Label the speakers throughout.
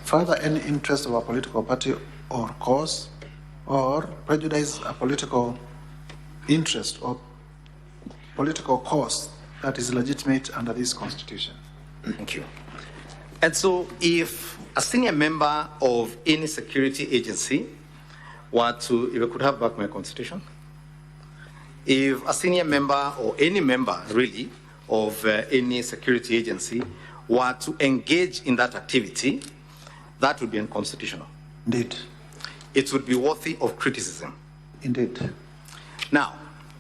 Speaker 1: further any interest of a political party or cause, or prejudice a political interest or political cause that is legitimate under this Constitution.
Speaker 2: Thank you. And so if a senior member of any security agency were to, if I could have back my Constitution, if a senior member or any member really of any security agency were to engage in that activity, that would be unconstitutional.
Speaker 1: Indeed.
Speaker 2: It would be worthy of criticism.
Speaker 1: Indeed.
Speaker 2: Now,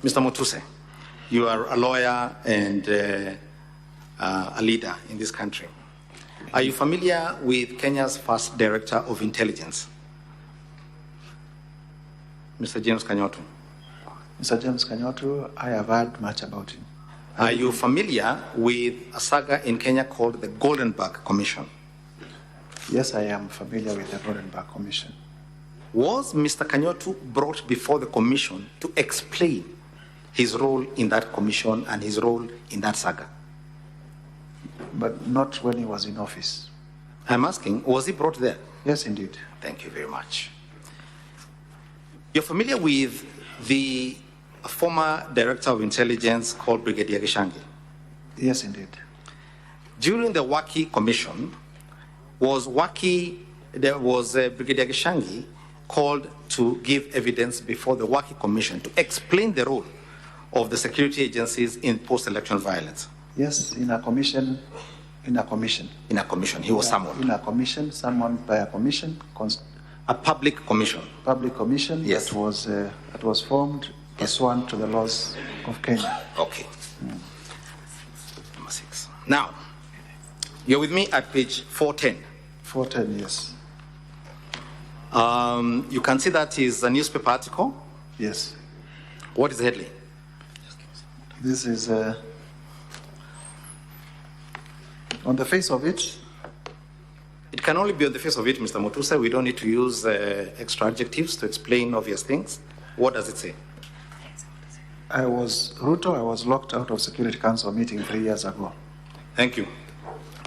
Speaker 2: Mr. Mutuse, you are a lawyer and a leader in this country. Are you familiar with Kenya's first director of intelligence, Mr. James Kanyotu?
Speaker 1: Mr. James Kanyotu, I have heard much about him.
Speaker 2: Are you familiar with a saga in Kenya called the Goldenberg Commission?
Speaker 1: Yes, I am familiar with the Goldenberg Commission.
Speaker 2: Was Mr. Kanyotu brought before the commission to explain his role in that commission and his role in that saga?
Speaker 1: But not when he was in office.
Speaker 2: I'm asking, was he brought there?
Speaker 1: Yes, indeed.
Speaker 2: Thank you very much. You're familiar with the former director of intelligence called Brigadier Gachagua?
Speaker 1: Yes, indeed.
Speaker 2: During the Waki Commission, Brigadier Gachagua called to give evidence before the Waki Commission to explain the role of the security agencies in post-election violence?
Speaker 1: Yes, in a commission.
Speaker 2: In a commission, he was summoned.
Speaker 1: In a commission, summoned by a commission.
Speaker 2: A public commission.
Speaker 1: Public commission,
Speaker 2: yes.
Speaker 1: That was formed pursuant to the laws of Kenya.
Speaker 2: Okay. Number 6. Now, you're with me at page 410.
Speaker 1: 410, yes.
Speaker 2: You can see that is a newspaper article.
Speaker 1: Yes.
Speaker 2: What is the headline?
Speaker 1: This is on the face of it.
Speaker 2: It can only be on the face of it, Mr. Mutuse. We don't need to use extra adjectives to explain obvious things. What does it say?
Speaker 1: I was locked out of Security Council meeting 3 years ago.
Speaker 2: Thank you.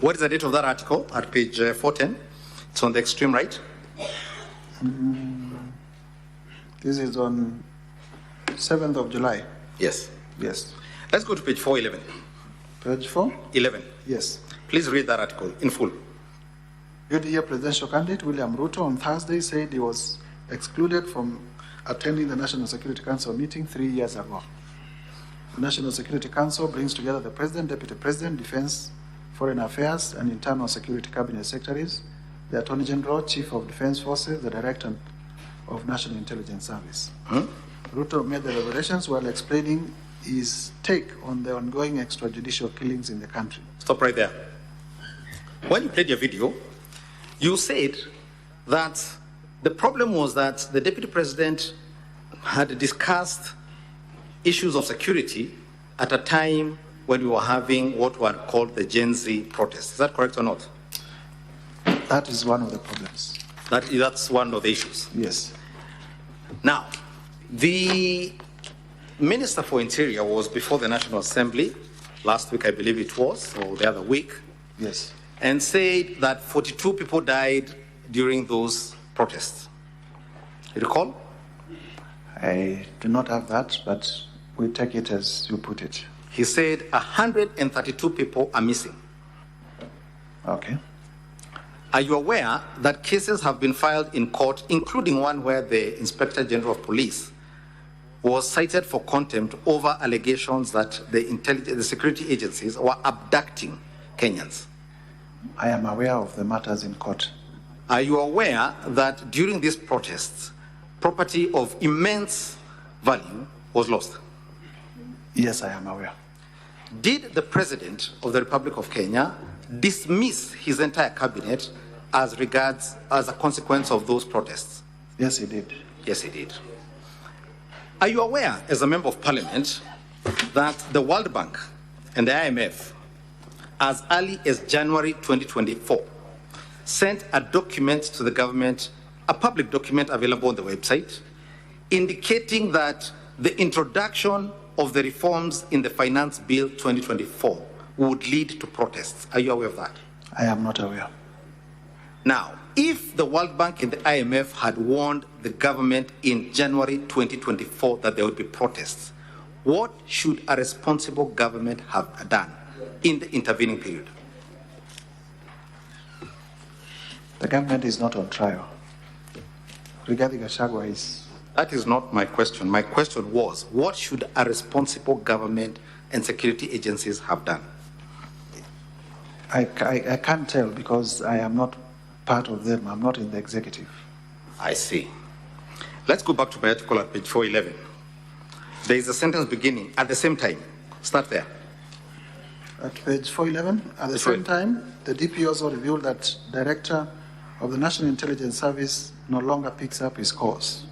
Speaker 2: What is the date of that article at page 410? It's on the extreme right.
Speaker 1: This is on 7th of July.
Speaker 2: Yes.
Speaker 1: Yes.
Speaker 2: Let's go to page 411.
Speaker 1: Page 411?
Speaker 2: Yes. Please read that article in full.
Speaker 1: UDA presidential candidate William Ruto on Thursday said he was excluded from attending the National Security Council meeting 3 years ago. The National Security Council brings together the President, Deputy President, Defense, Foreign Affairs, and Internal Security Cabinet Secretaries, the Attorney General, Chief of Defense Forces, the Director of National Intelligence Service. Ruto made the revelations while explaining his take on the ongoing extrajudicial killings in the country.
Speaker 2: Stop right there. When you played your video, you said that the problem was that the Deputy President had discussed issues of security at a time when we were having what were called the Gen Z protests. Is that correct or not?
Speaker 1: That is one of the problems.
Speaker 2: That's one of the issues.
Speaker 1: Yes.
Speaker 2: Now, the Minister for Interior was before the National Assembly last week, I believe it was, or the other week.
Speaker 1: Yes.
Speaker 2: And said that 42 people died during those protests. You recall?
Speaker 1: I do not have that, but we take it as you put it.
Speaker 2: He said 132 people are missing.
Speaker 1: Okay.
Speaker 2: Are you aware that cases have been filed in court, including one where the Inspector General of Police was cited for contempt over allegations that the security agencies were abducting Kenyans?
Speaker 1: I am aware of the matters in court.
Speaker 2: Are you aware that during these protests, property of immense value was lost?
Speaker 1: Yes, I am aware.
Speaker 2: Did the President of the Republic of Kenya dismiss his entire cabinet as a consequence of those protests?
Speaker 1: Yes, he did.
Speaker 2: Yes, he did. Are you aware, as a member of parliament, that the World Bank and the IMF, as early as January 2024, sent a document to the government, a public document available on the website, indicating that the introduction of the reforms in the Finance Bill 2024 would lead to protests? Are you aware of that?
Speaker 1: I am not aware.
Speaker 2: Now, If the World Bank and the IMF had warned the government in January 2024 that there would be protests, what should a responsible government have done in the intervening period?
Speaker 1: The government is not on trial. Rigathi Gachagua is.
Speaker 2: That is not my question. My question was, what should a responsible government and security agencies have done?
Speaker 1: I can't tell because I am not part of them. I'm not in the executive.
Speaker 2: I see. Let's go back to my article at page 411. There is a sentence beginning at the same time. Start there.
Speaker 1: At page 411, at the same time, the DP also revealed that Director of the National Intelligence Service no longer picks up his course.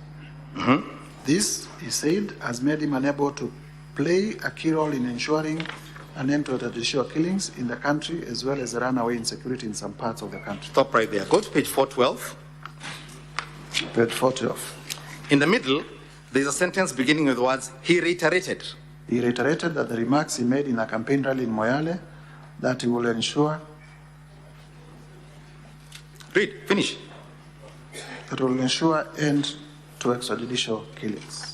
Speaker 2: Mm-hmm.
Speaker 1: This, he said, has made him unable to play a key role in ensuring an end to judicial killings in the country, as well as the runaway insecurity in some parts of the country.
Speaker 2: Stop right there. Go to page 412.
Speaker 1: Page 412.
Speaker 2: In the middle, there is a sentence beginning with the words, he reiterated.
Speaker 1: He reiterated that the remarks he made in a campaign rally in Moyale, that he will ensure.
Speaker 2: Read, finish.
Speaker 1: That will ensure end to extrajudicial killings.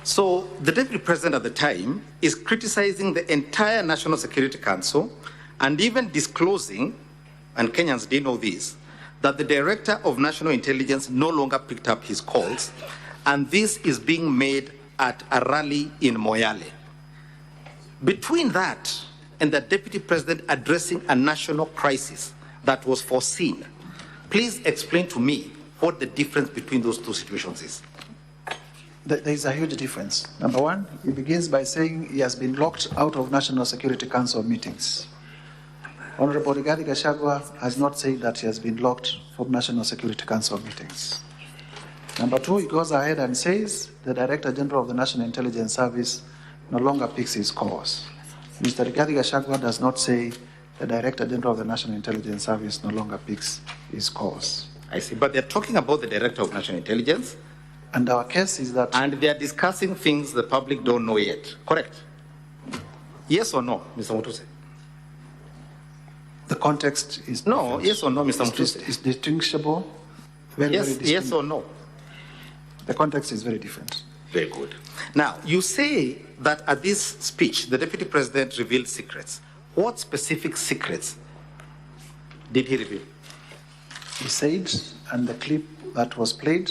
Speaker 2: So the deputy president at the time is criticizing the entire National Security Council and even disclosing, and Kenyans didn't know this, that the director of national intelligence no longer picked up his calls, and this is being made at a rally in Moyale. Between that and the deputy president addressing a national crisis that was foreseen, please explain to me what the difference between those two situations is.
Speaker 1: There is a huge difference. Number one, he begins by saying he has been locked out of National Security Council meetings. Honorable Rigathi Gachagua has not said that he has been locked from National Security Council meetings. Number two, he goes ahead and says the Director General of the National Intelligence Service no longer picks his course. Mr. Rigathi Gachagua does not say the Director General of the National Intelligence Service no longer picks his course.
Speaker 2: I see, but they're talking about the Director of National Intelligence.
Speaker 1: And our case is that...
Speaker 2: And they're discussing things the public don't know yet, correct? Yes or no, Mr. Mutuse?
Speaker 1: The context is...
Speaker 2: No, yes or no, Mr. Mutuse?
Speaker 1: It's distinguishable.
Speaker 2: Very yes or no?
Speaker 1: The context is very different.
Speaker 2: Very good. Now, you say that at this speech, the Deputy President revealed secrets. What specific secrets did he reveal?
Speaker 1: He said, and the clip that was played,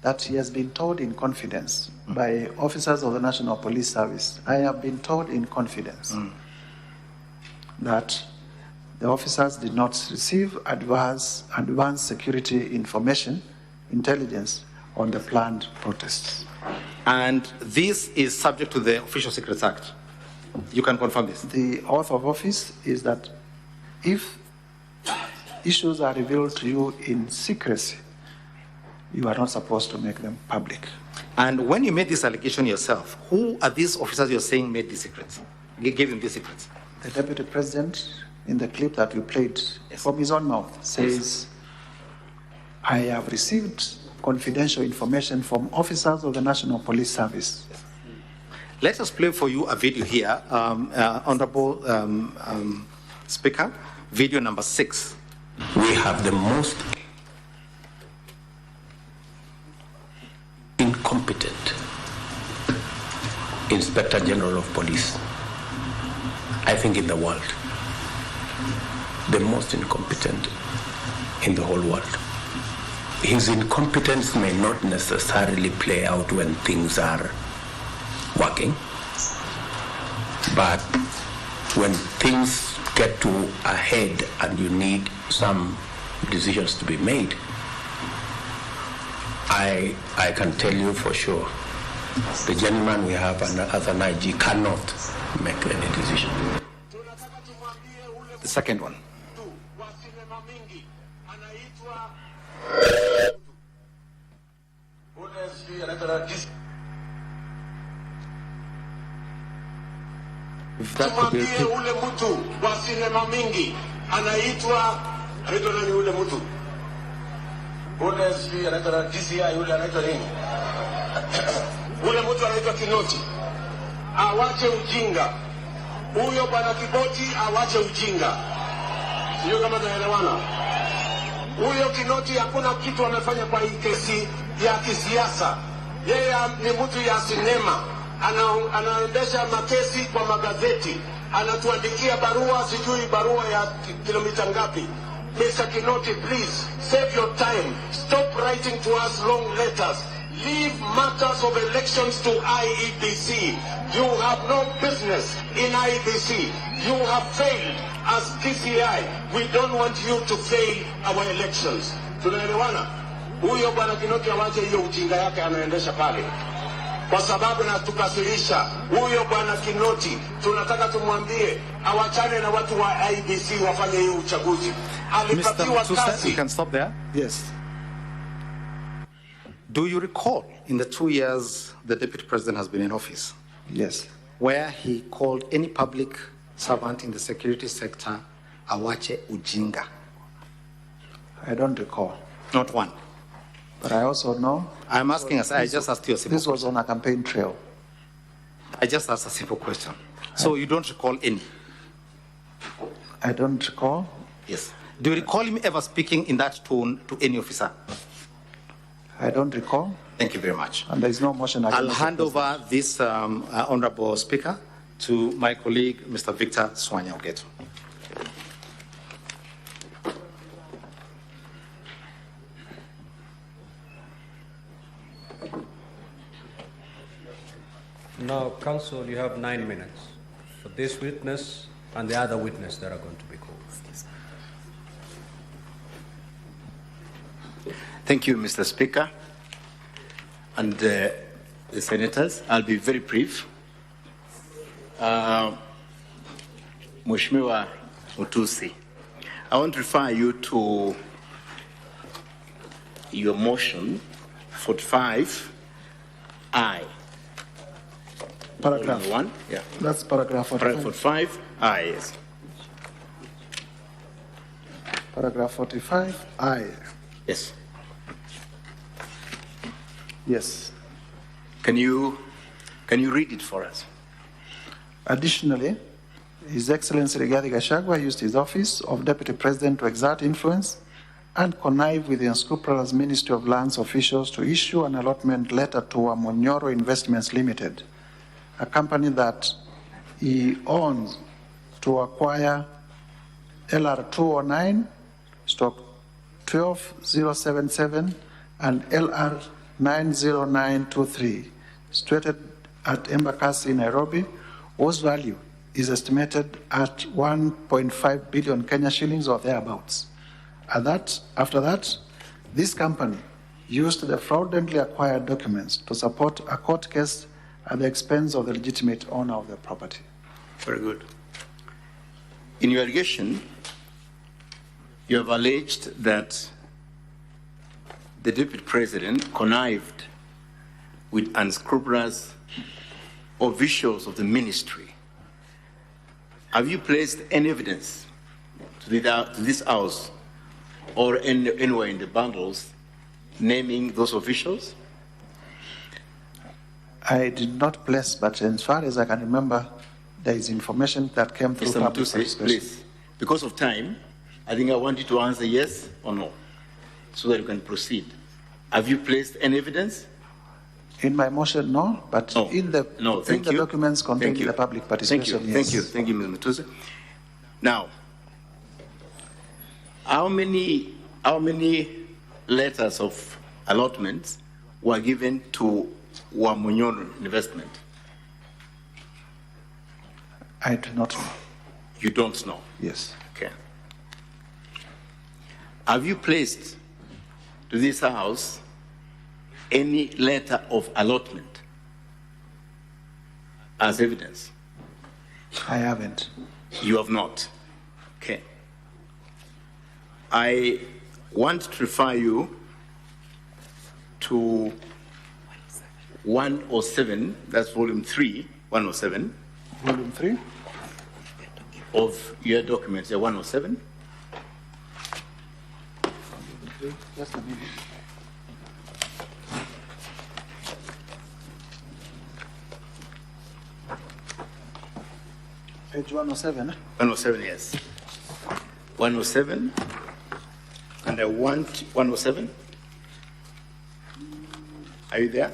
Speaker 1: that he has been told in confidence by officers of the National Police Service. I have been told in confidence that the officers did not receive advanced security information, intelligence on the planned protests.
Speaker 2: And this is subject to the Official Secrets Act. You can confirm this.
Speaker 1: The oath of office is that if issues are revealed to you in secrecy, you are not supposed to make them public.
Speaker 2: And when you made this allegation yourself, who are these officers you're saying made these secrets, gave him these secrets?
Speaker 1: The Deputy President, in the clip that we played, from his own mouth, says, I have received confidential information from officers of the National Police Service.
Speaker 2: Let us play for you a video here, Honorable Speaker, video number 6.
Speaker 3: We have the most incompetent Inspector General of Police, I think, in the world. The most incompetent in the whole world. His incompetence may not necessarily play out when things are working, but when things get to a head and you need some decisions to be made, I can tell you for sure, the gentleman we have as an IG cannot make any decision.
Speaker 2: The second one. If that could be
Speaker 4: ule mtu wa sinema mingi anaitwa nani ule mtu ule si anaitwa DCI ule anaitwa nini ule mtu anaitwa Kinoti awache ujinga huyo bwana Kiboti awache ujinga sio kama tunaelewana Huyo Kinoti hakuna kitu amefanya kwa hii kesi ya kisiasa. Yeye ni mtu ya sinema, anaendesha makesi kwa magazeti, anatuandikia barua, sijui barua ya kilomita ngapi. Mr. Kinoti, please save your time. Stop writing to us long letters. Leave matters of elections to IEBC. You have no business in IEBC. You have failed as TCI. We don't want you to fail our elections. Tunaelewana? Huyo bwana Kinoti awache hiyo ujinga yake anaendesha pale, kwa sababu natukasirisha. Huyo bwana Kinoti tunataka tumwambie awachane na watu wa IEBC wafanye hiyo uchaguzi. Alipatiwa kazi.
Speaker 2: You can stop there.
Speaker 1: Yes.
Speaker 2: Do you recall in the 2 years the Deputy President has been in office,
Speaker 1: Yes.
Speaker 2: where he called any public servant in the security sector awache ujinga?
Speaker 1: I don't recall.
Speaker 2: Not one.
Speaker 1: But I also know
Speaker 2: I'm asking us, I just asked you a simple
Speaker 1: this was on a campaign trail.
Speaker 2: I just asked a simple question. So you don't recall any?
Speaker 1: I don't recall.
Speaker 2: Yes. Do you recall him ever speaking in that tone to any officer?
Speaker 1: I don't recall.
Speaker 2: Thank you very much.
Speaker 1: And there is no motion against
Speaker 2: I'll
Speaker 1: the
Speaker 2: hand
Speaker 1: president.
Speaker 2: over this honorable speaker to my colleague, Mr. Victor Swanya Ogeto.
Speaker 5: Now, counsel, you have 9 minutes for this witness and the other witness that are going to be called.
Speaker 6: Thank you, Mr. Speaker, and the senators. I'll be very brief. Mheshimiwa Mutusi, I want to refer you to your motion 45I.
Speaker 1: Paragraph.
Speaker 6: One, yeah.
Speaker 1: That's paragraph 45.
Speaker 6: 45I, yes.
Speaker 1: Paragraph 45, I.
Speaker 6: Yes.
Speaker 1: Yes.
Speaker 6: Can you read it for us?
Speaker 1: Additionally, His Excellency Rigathi Gachagua used his office of Deputy President to exert influence and connive with the unscrupulous Ministry of Lands officials to issue an allotment letter to Amonyoro Investments Limited, a company that he owns, to acquire LR 209/12077 and LR 90923, situated at Embakasi, Nairobi, whose value is estimated at 1.5 billion Kenya shillings or thereabouts. After that, this company used the fraudulently acquired documents to support a court case at the expense of the legitimate owner of the property.
Speaker 6: Very good. In your allegation, you have alleged that the Deputy President connived with unscrupulous officials of the ministry. Have you placed any evidence to this House or anywhere in the bundles naming those officials?
Speaker 1: I did not place, but as far as I can remember, there is information that came through
Speaker 6: Mr.
Speaker 1: public
Speaker 6: Mutuse,
Speaker 1: participation.
Speaker 6: please, because of time, I think I want you to answer yes or no, so that you can proceed. Have you placed any evidence?
Speaker 1: In my motion, no, but
Speaker 6: No.
Speaker 1: in the,
Speaker 6: No,
Speaker 1: in
Speaker 6: thank
Speaker 1: the
Speaker 6: you.
Speaker 1: documents contained
Speaker 6: Thank
Speaker 1: in
Speaker 6: you.
Speaker 1: the public
Speaker 6: Thank you.
Speaker 1: participation,
Speaker 6: Thank you.
Speaker 1: yes.
Speaker 6: Thank you, Mr. Mutuse. Now, how many letters of allotments were given to Wamunyono Investment?
Speaker 1: I do not know.
Speaker 6: You don't know.
Speaker 1: Yes.
Speaker 6: Okay. Have you placed to this House any letter of allotment as evidence?
Speaker 1: I haven't.
Speaker 6: You have not. Okay. I want to refer you to 107, that's volume 3, 107
Speaker 1: Volume 3?
Speaker 6: of your documents, 107.
Speaker 1: Just a minute. Page 107.
Speaker 6: 107, yes. 107, and And I want 107. Are you there?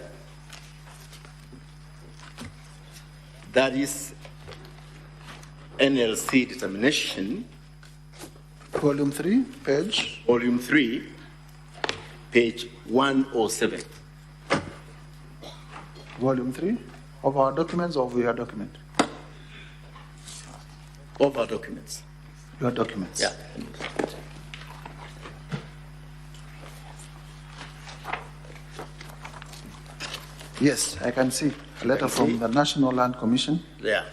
Speaker 6: That is NLC determination,
Speaker 1: Volume 3, page.
Speaker 6: volume 3, page 107.
Speaker 1: Volume 3 of our documents or of your document?
Speaker 6: Of our documents.
Speaker 1: Your documents.
Speaker 6: Yeah.
Speaker 1: Yes, I can see a letter from the National Land Commission.
Speaker 6: Yeah.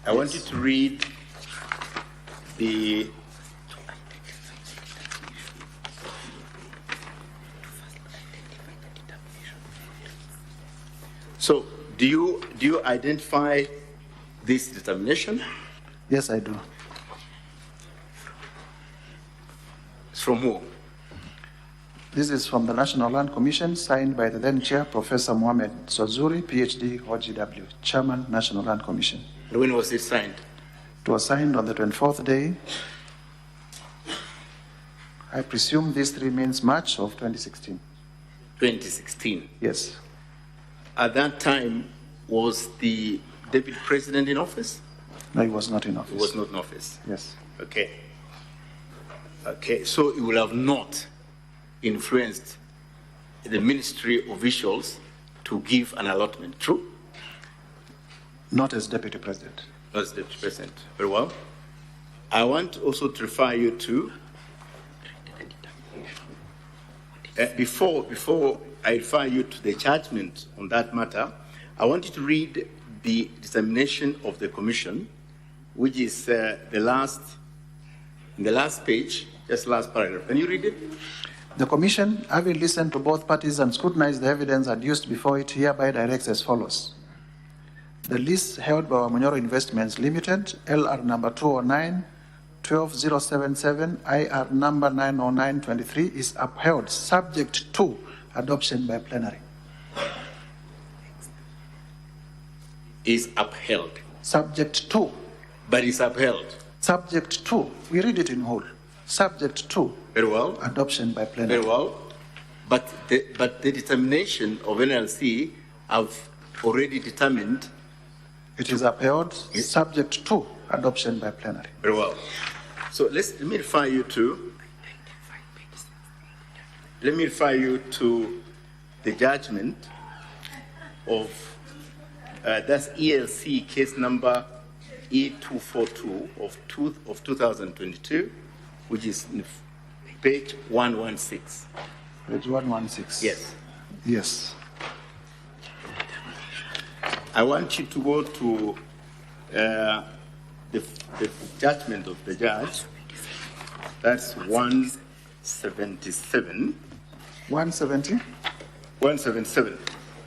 Speaker 6: I want you to read the So, do you identify this determination?
Speaker 1: Yes, I do.
Speaker 6: It's from who?
Speaker 1: This is from the National Land Commission, signed by the then chair, Professor Mohamed Swazuri, PhD, OGW, Chairman, National Land Commission.
Speaker 6: And when was it signed?
Speaker 1: It was signed on the 24th day. I presume this 3 means March of 2016.
Speaker 6: 2016.
Speaker 1: Yes.
Speaker 6: At that time, was the deputy president in office?
Speaker 1: No, he was not in office.
Speaker 6: He was not in office.
Speaker 1: Yes.
Speaker 6: Okay. Okay, so it will have not influenced the ministry officials to give an allotment, true?
Speaker 1: Not as deputy president.
Speaker 6: Not as deputy president. Very well. I want also to refer you to, before I refer you to the judgment on that matter, I want you to read the determination of the commission, which is in the last page, just last paragraph. Can you read it?
Speaker 1: The Commission, having listened to both parties and scrutinized the evidence adduced before it, hereby directs as follows. The lease held by Munyoro Investments Limited, LR number 209, 12077, IR number 90923, is upheld, subject to adoption by plenary.
Speaker 6: Is upheld.
Speaker 1: Subject to.
Speaker 6: But is upheld.
Speaker 1: Subject to. We read it in whole. Subject to.
Speaker 6: Very well.
Speaker 1: Adoption by plenary.
Speaker 6: Very well. But the determination of NLC have already determined.
Speaker 1: It is upheld, subject to adoption by plenary.
Speaker 6: Very well. So let me refer you to the judgment of that's ELC case number E242 of 2022, which is page 116.
Speaker 1: Page 116.
Speaker 6: Yes.
Speaker 1: Yes.
Speaker 6: I want you to go to the judgment of the judge. That's 177.
Speaker 1: 170?
Speaker 6: 177.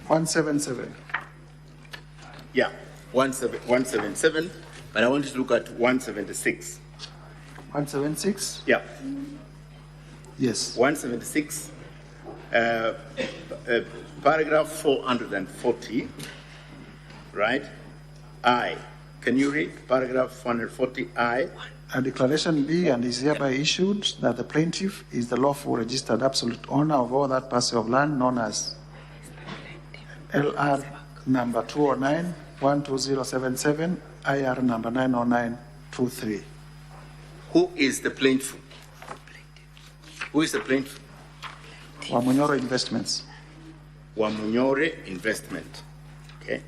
Speaker 1: 177.
Speaker 6: Yeah, 177. But I want you to look at 176.
Speaker 1: 176?
Speaker 6: Yeah.
Speaker 1: Yes.
Speaker 6: 176, paragraph 440, right? I. Can you read paragraph 440 I?
Speaker 1: A declaration be and is hereby issued that the plaintiff is the lawful registered absolute owner of all that parcel of land known as LR number 209 12077, IR number 90923.
Speaker 6: Who is the plaintiff? Who is the plaintiff?
Speaker 1: Wamunyoro Investments.
Speaker 6: Wamunyoro Investment. Okay.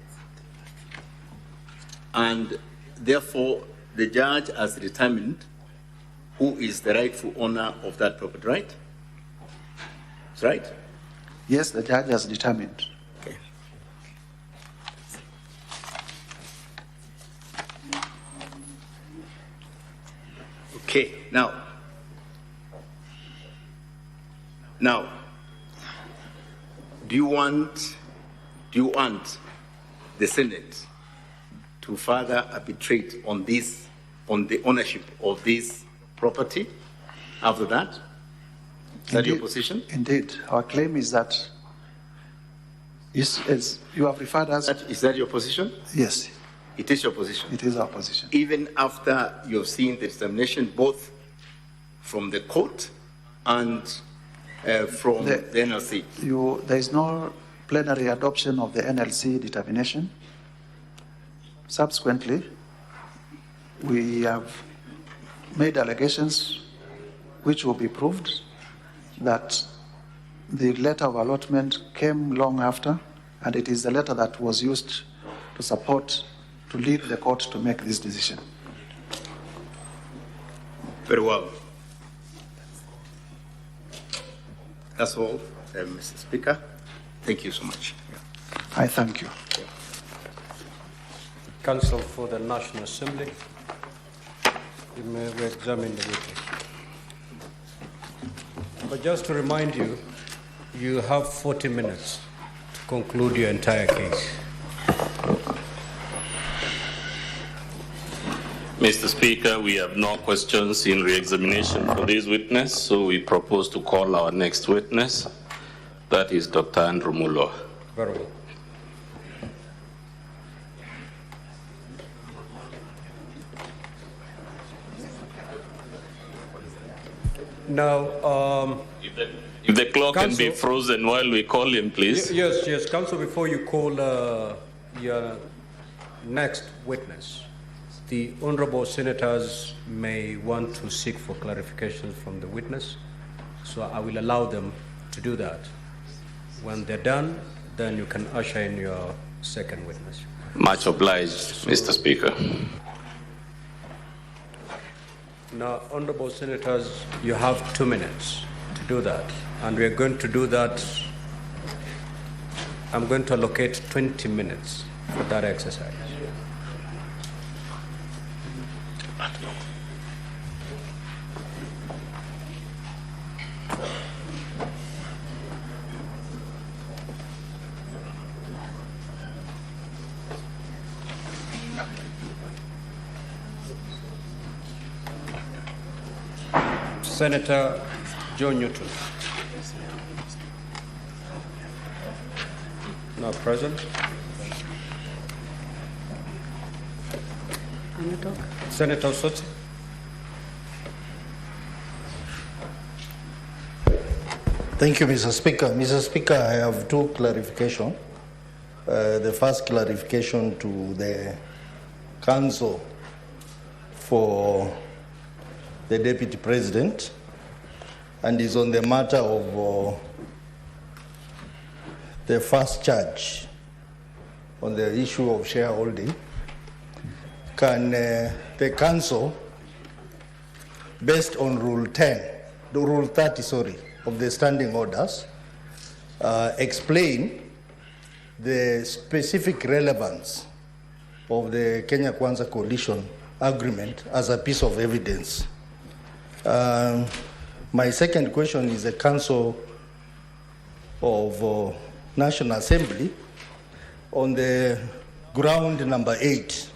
Speaker 6: And therefore, the judge has determined who is the rightful owner of that property, right? That's right?
Speaker 1: Yes, the judge has determined.
Speaker 6: Okay. Okay, now, do you want the Senate to further arbitrate on this, on the ownership of this property after that? Is that your position?
Speaker 1: Indeed. Our claim is that, as you have referred us.
Speaker 6: Is that your position?
Speaker 1: Yes.
Speaker 6: It is your position?
Speaker 1: It is our position.
Speaker 6: Even after you've seen the determination both from the court and from the NLC.
Speaker 1: There is no plenary adoption of the NLC determination. Subsequently, we have made allegations which will be proved that the letter of allotment came long after, and it is the letter that was used to lead the court to make this decision.
Speaker 6: Very well. That's all, Mr. Speaker. Thank you so much.
Speaker 1: I thank you.
Speaker 5: Counsel for the National Assembly, you may re-examine the witness. But just to remind you, you have 40 minutes to conclude your entire case.
Speaker 7: Mr. Speaker, we have no questions in re-examination for this witness, so we propose to call our next witness. That is Dr. Andrew Mulo.
Speaker 5: Very well. Now,
Speaker 7: if the clock can be frozen while we call him, please.
Speaker 5: Yes, Counsel, before you call your next witness, the honorable senators may want to seek for clarification from the witness, so I will allow them to do that. When they're done, then you can usher in your second witness.
Speaker 7: Much obliged, Mr. Speaker.
Speaker 5: Now, honorable senators, you have 2 minutes to do that, and we are going to do that. I'm going to allocate 20 minutes for that exercise. Senator John Newton. Not present. Senator Soti.
Speaker 8: Thank you, Mr. Speaker. Mr. Speaker, I have two clarifications. The first clarification to the Counsel for the Deputy President, and is on the matter of the first charge on the issue of shareholding. Can the Council, based on Rule 30, of the standing orders, explain the specific relevance of the Kenya Kwanza Coalition Agreement as a piece of evidence? My second question is the Council of National Assembly on the ground number 8,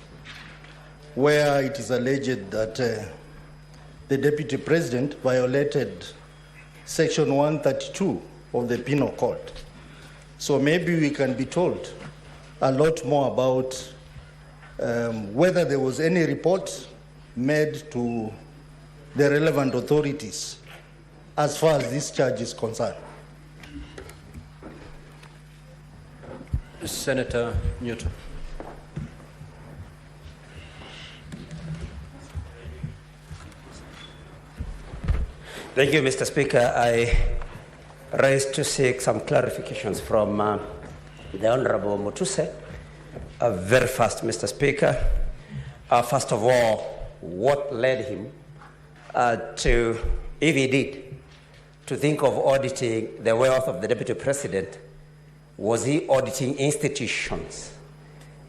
Speaker 8: where it is alleged that the Deputy President violated Section 132 of the Penal Code. So maybe we can be told a lot more about whether there was any report made to the relevant authorities as far as this charge is concerned.
Speaker 5: Senator Newton.
Speaker 9: Thank you, Mr. Speaker. I rise to seek some clarifications from the Honorable Mutuse. Very fast, Mr. Speaker. First of all, what led him to, if he did, to think of auditing the wealth of the Deputy President? Was he auditing institutions?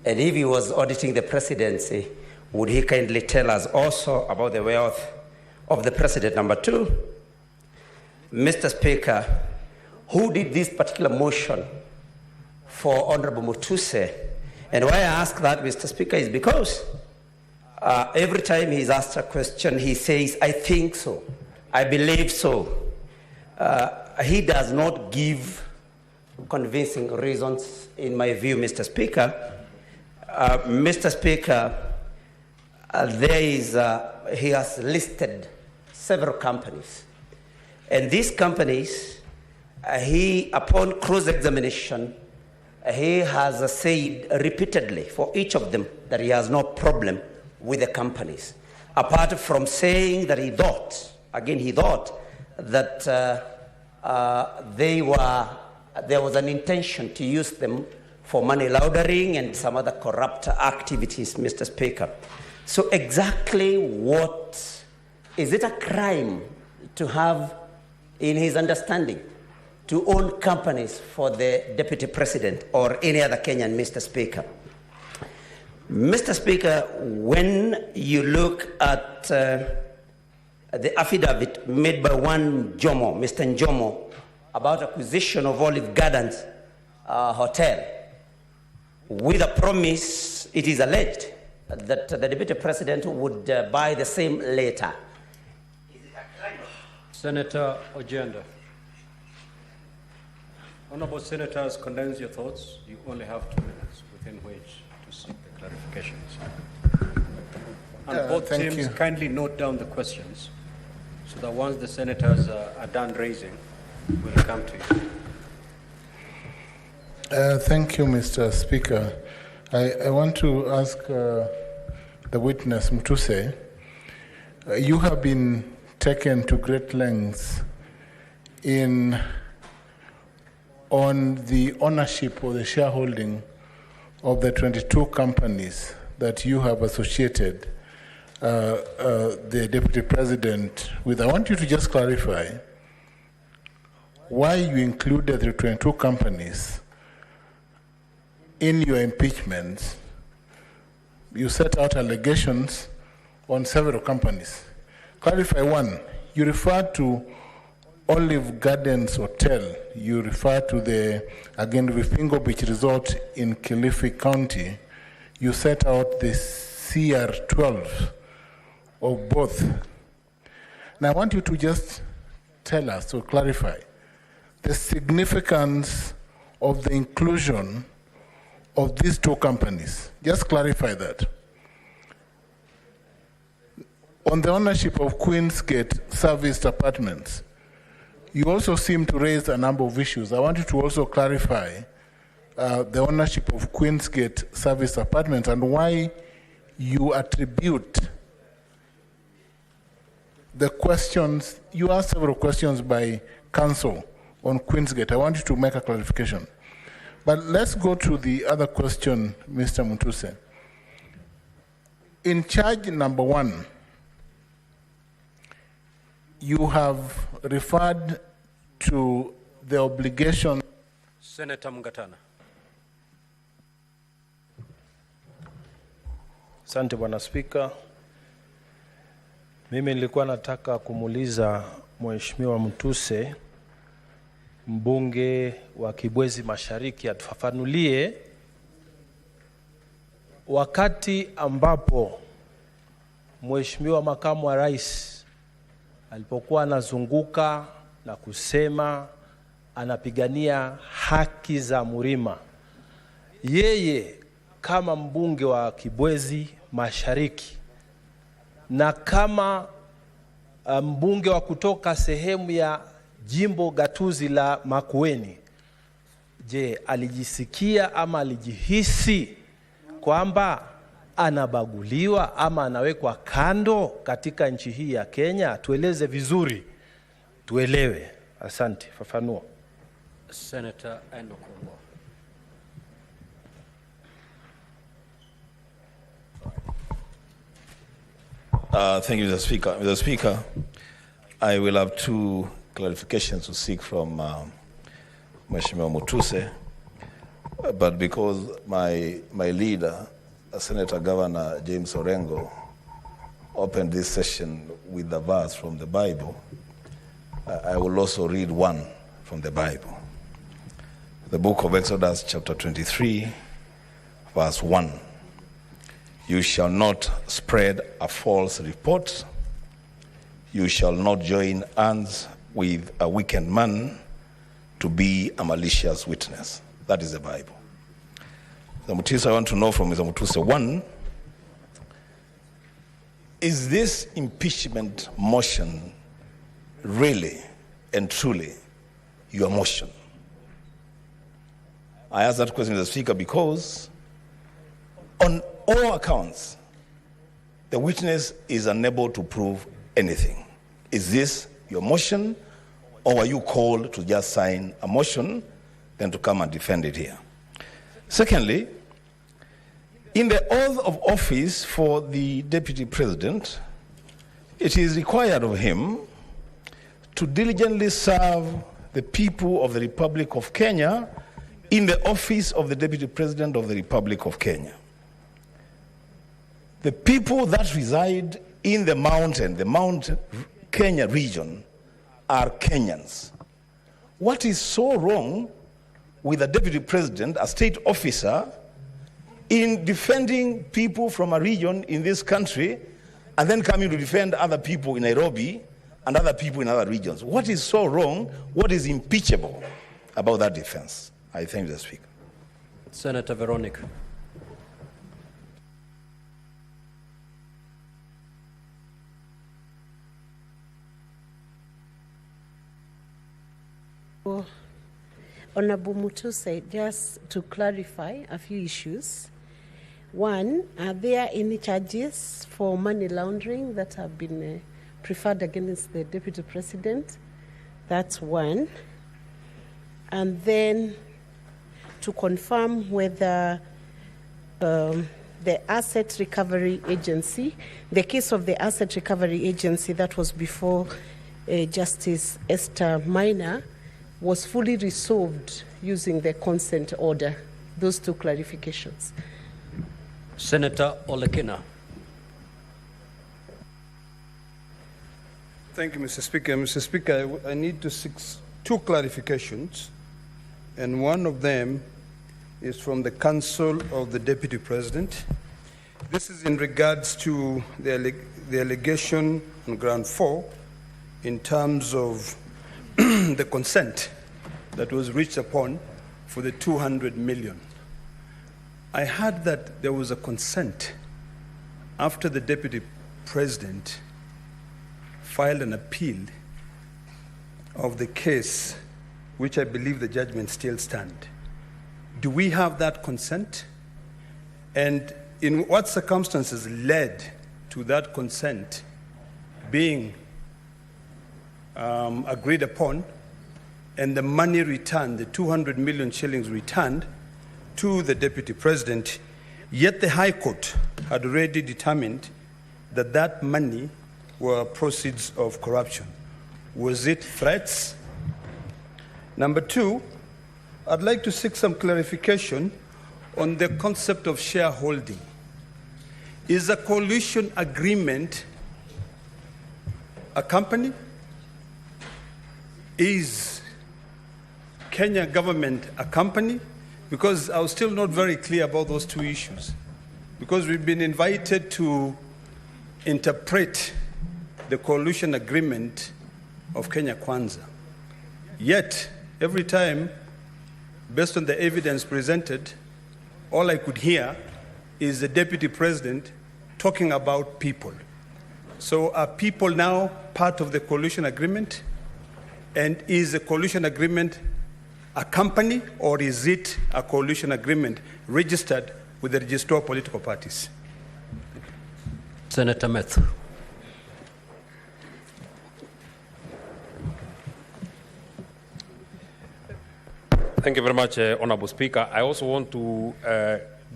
Speaker 9: And if he was auditing the presidency, would he kindly tell us also about the wealth of the President? Number two, Mr. Speaker, who did this particular motion for Honorable Mutuse? And why I ask that, Mr. Speaker, is because every time he's asked a question, he says, I think so, I believe so. He does not give convincing reasons, in my view, Mr. Speaker. Mr. Speaker, he has listed several companies And these companies, upon cross-examination, he has said repeatedly for each of them that he has no problem with the companies, apart from saying that he thought that there was an intention to use them for money laundering and some other corrupt activities, Mr. Speaker. So exactly is it a crime to have, in his understanding, to own companies for the Deputy President or any other Kenyan, Mr. Speaker? Mr. Speaker, when you look at the affidavit made by one Jomo, Mr. Njomo, about acquisition of Olive Gardens Hotel, with a promise, it is alleged, that the Deputy President would buy the same later.
Speaker 5: Senator Ojenda. Honorable Senators, condense your thoughts. You only have 2 minutes within which to seek the clarifications. And both teams kindly note down the questions so that once the senators are done raising, we'll come to you.
Speaker 10: Thank you, Mr. Speaker. I want to ask the witness, Mutuse, you have been taken to great lengths on the ownership or the shareholding of the 22 companies that you have associated the Deputy President with. I want you to just clarify why you included the 22 companies in your impeachment. You set out allegations on several companies. Clarify one, you referred to Olive Gardens Hotel. You refer to the, again, Vipingo Beach Resort in Kilifi County. You set out the CR12 of both. Now I want you to just tell us, or clarify, the significance of the inclusion of these two companies. Just clarify that. On the ownership of Queensgate Serviced Apartments, you also seem to raise a number of issues. I want you to also clarify the ownership of Queensgate Serviced Apartments and why you attribute the questions. You asked several questions by counsel on Queensgate. I want you to make a clarification. But let's go to the other question, Mr. Mutuse. In charge number 1, you have referred to the obligation.
Speaker 5: Senator Mungatana.
Speaker 11: Asante Bwana Spika. Mimi nilikuwa nataka kumuuliza Mheshimiwa Mutuse, mbunge wa Kibwezi Mashariki, atufafanulie wakati ambapo Mheshimiwa Makamu wa Rais alipokuwa anazunguka na kusema anapigania haki za Mrima, yeye kama mbunge wa Kibwezi Mashariki na kama mbunge wa kutoka sehemu ya jimbo gatuzi la Makueni, je, alijisikia ama alijihisi kwamba anabaguliwa ama anawekwa kando katika nchi hii ya Kenya? Tueleze vizuri, tuelewe. Asante, fafanua.
Speaker 5: Senator Endokumbo.
Speaker 12: Thank you, Mr. Speaker. Mr. Speaker, I will have 2 clarifications to seek from Mheshimiwa Mutuse, but because my leader, Senator Governor James Orengo, opened this session with the verse from the Bible, I will also read one from the Bible. The book of Exodus, chapter 23, verse 1. You shall not spread a false report. You shall not join hands with a wicked man to be a malicious witness. That is the Bible. The Mutuse, I want to know from Mr. Mutuse, 1, is this impeachment motion really and truly your motion? I ask that question, Mr. Speaker, because on all accounts, the witness is unable to prove anything. Is this your motion, or were you called to just sign a motion, then to come and defend it here? Secondly, in the oath of office for the Deputy President, it is required of him to diligently serve the people of the Republic of Kenya in the office of the Deputy President of the Republic of Kenya. The people that reside in the Mount Kenya region are Kenyans. What is so wrong with a Deputy President, a state officer, in defending people from a region in this country and then coming to defend other people in Nairobi and other people in other regions? What is so wrong? What is impeachable about that defense? I thank the Speaker.
Speaker 5: Senator Veronica.
Speaker 13: Honorable Mutuse, just to clarify a few issues. One, are there any charges for money laundering that have been preferred against the Deputy President? That's one. And then to confirm whether the Asset Recovery Agency, the case of the Asset Recovery Agency that was before Justice Esther Minor, was fully resolved using the consent order. Those two clarifications.
Speaker 5: Senator Olekina.
Speaker 14: Thank you, Mr. Speaker. Mr. Speaker, I need to seek two clarifications, and one of them is from the Council of the Deputy President. This is in regards to the allegation on ground 4 in terms of the consent that was reached upon for the 200 million. I heard that there was a consent after the Deputy President filed an appeal of the case, which I believe the judgment still stands. Do we have that consent? And in what circumstances led to that consent being agreed upon and the money returned, the 200 million shillings returned to the Deputy President, yet the High Court had already determined that that money were proceeds of corruption? Was it threats? Number two, I'd like to seek some clarification on the concept of shareholding. Is a coalition agreement a company? Is Kenya government a company? Because I was still not very clear about those two issues. Because we've been invited to interpret the coalition agreement of Kenya Kwanza. Yet, every time, based on the evidence presented, all I could hear is the Deputy President talking about people. So are people now part of the coalition agreement? And is the coalition agreement a company, or is it a coalition agreement registered with the Register of Political Parties?
Speaker 5: Senator Meth.
Speaker 15: Thank you very much, Honorable Speaker. I also want to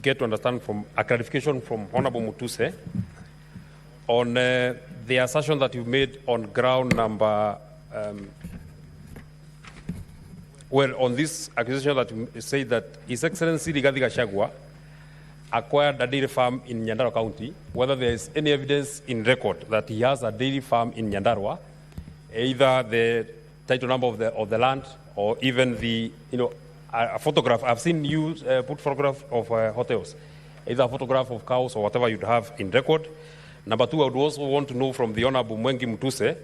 Speaker 15: get to understand from a clarification from Honorable Mutuse on the assertion that you made on ground number, on this accusation that you say that His Excellency Rigathi Gachagua acquired a dairy farm in Nyandarua County, whether there is any evidence in record that he has a dairy farm in Nyandarua, either the title number of the land or even the, a photograph. I've seen you put photograph of hotels, either a photograph of cows or whatever you'd have in record. Number two, I would also want to know from the Honorable Mwengi Mutuse,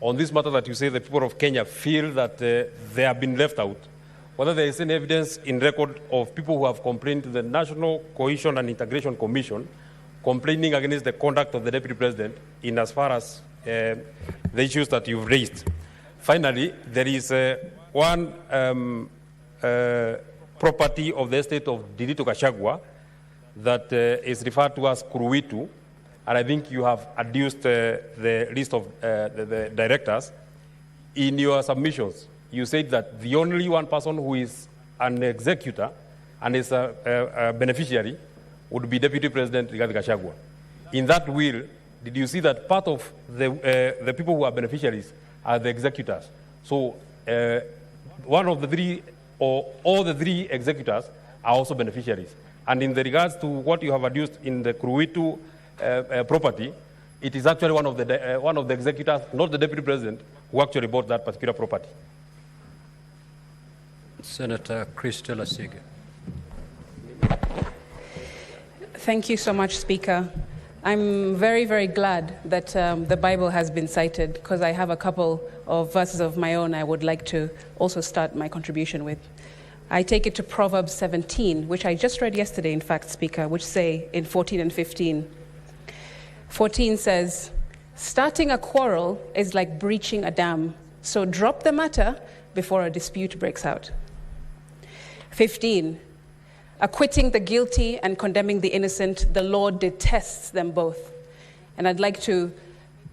Speaker 15: on this matter that you say the people of Kenya feel that they have been left out, whether there is any evidence in record of people who have complained to the National Cohesion and Integration Commission complaining against the conduct of the Deputy President in as far as the issues that you've raised. Finally, there is one property of the estate of Rigathi Gachagua that is referred to as Kuruitu, and I think you have adduced the list of the directors. In your submissions, you said that the only one person who is an executor and is a beneficiary would be Deputy President Rigathi Gachagua. In that will, did you see that part of the people who are beneficiaries are the executors? So one of the three, or all the three executors are also beneficiaries. And in the regards to what you have adduced in the Kuruitu property, it is actually one of the executors, not the Deputy President, who actually bought that particular property.
Speaker 5: Senator Christella Sige.
Speaker 16: Thank you so much, Speaker. I'm very, very glad that the Bible has been cited, because I have a couple of verses of my own I would like to also start my contribution with. I take it to Proverbs 17, which I just read yesterday, in fact, Speaker, which say in 14 and 15. 14 says, starting a quarrel is like breaching a dam, so drop the matter before a dispute breaks out. 15, acquitting the guilty and condemning the innocent, the Lord detests them both. And I'd like to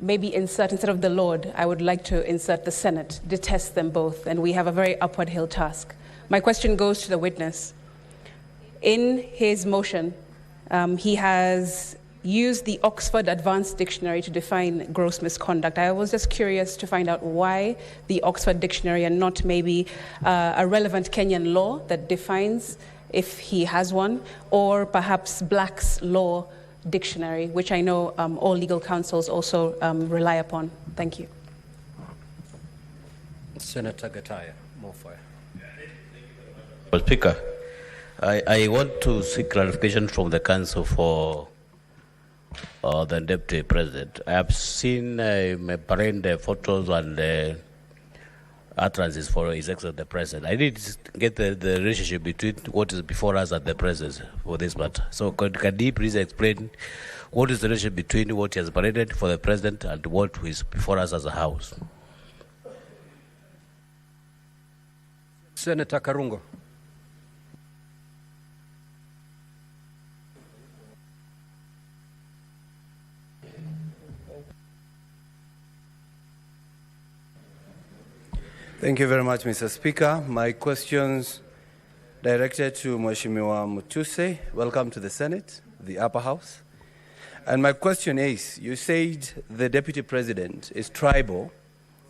Speaker 16: maybe insert, instead of the Lord, I would like to insert the Senate, detests them both, and we have a very upward hill task. My question goes to the witness. In his motion, he has used the Oxford Advanced Dictionary to define gross misconduct. I was just curious to find out why the Oxford Dictionary and not maybe a relevant Kenyan law that defines, if he has one, or perhaps Black's Law Dictionary, which I know all legal counsels also rely upon. Thank you.
Speaker 5: Senator Gataya, more fire.
Speaker 17: Speaker, I want to seek clarification from the council for the Deputy President. I have seen the photos and utterances for His Excellency the President. I need to get the relationship between what is before us and the President for this matter. So can he please explain what is the relationship between what he has paraded for the President and what is before us as a House?
Speaker 5: Senator Karungo.
Speaker 14: Thank you very much, Mr. Speaker. My questions directed to Mheshimiwa Mutuse. Welcome to the Senate, the upper house. And my question is, you said the Deputy President is tribal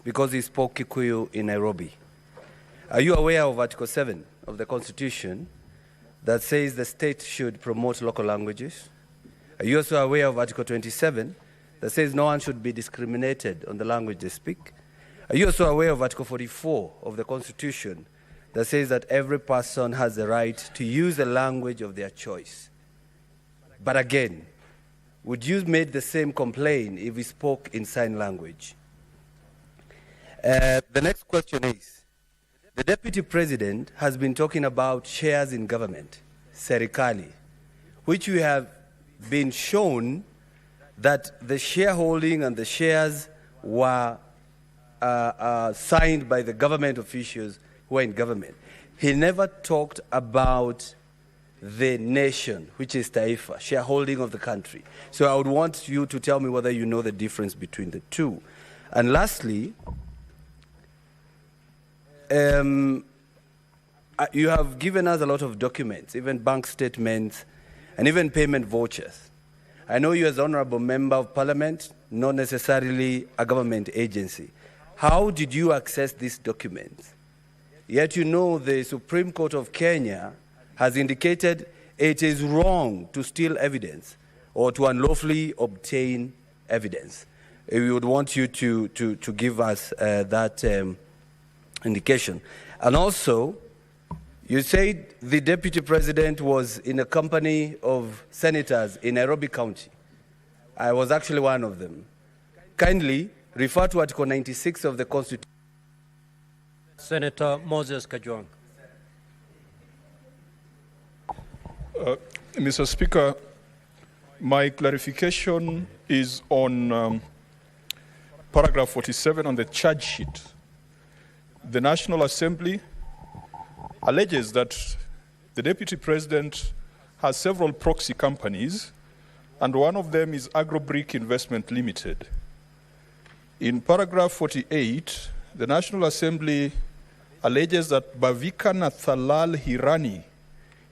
Speaker 14: because he spoke Kikuyu in Nairobi. Are you aware of Article 7 of the Constitution that says the state should promote local languages? Are you also aware of Article 27 that says no one should be discriminated on the language they speak? Are you also aware of Article 44 of the Constitution that says that every person has the right to use the language of their choice? But again, would you make the same complaint if we spoke in sign language? The next question is, the Deputy President has been talking about shares in government, serikali, which we have been shown that the shareholding and the shares were signed by the government officials who are in government. He never talked about the nation, which is Taifa, shareholding of the country. So I would want you to tell me whether you know the difference between the two. And lastly, you have given us a lot of documents, even bank statements, and even payment vouchers. I know you as Honorable Member of Parliament, not necessarily a government agency. How did you access these documents? Yet you know the Supreme Court of Kenya has indicated it is wrong to steal evidence or to unlawfully obtain evidence. We would want you to give us that indication. And also, you said the Deputy President was in a company of senators in Nairobi County. I was actually one of them. Kindly refer to Article 96 of the Constitution.
Speaker 5: Senator Moses Kajwang.
Speaker 18: Mr. Speaker, my clarification is on paragraph 47 on the charge sheet. the National Assembly alleges that the Deputy President has several proxy companies, and one of them is Agrobrick Investment Limited. In paragraph 48, the National Assembly alleges that Bhavika Nathalal Hirani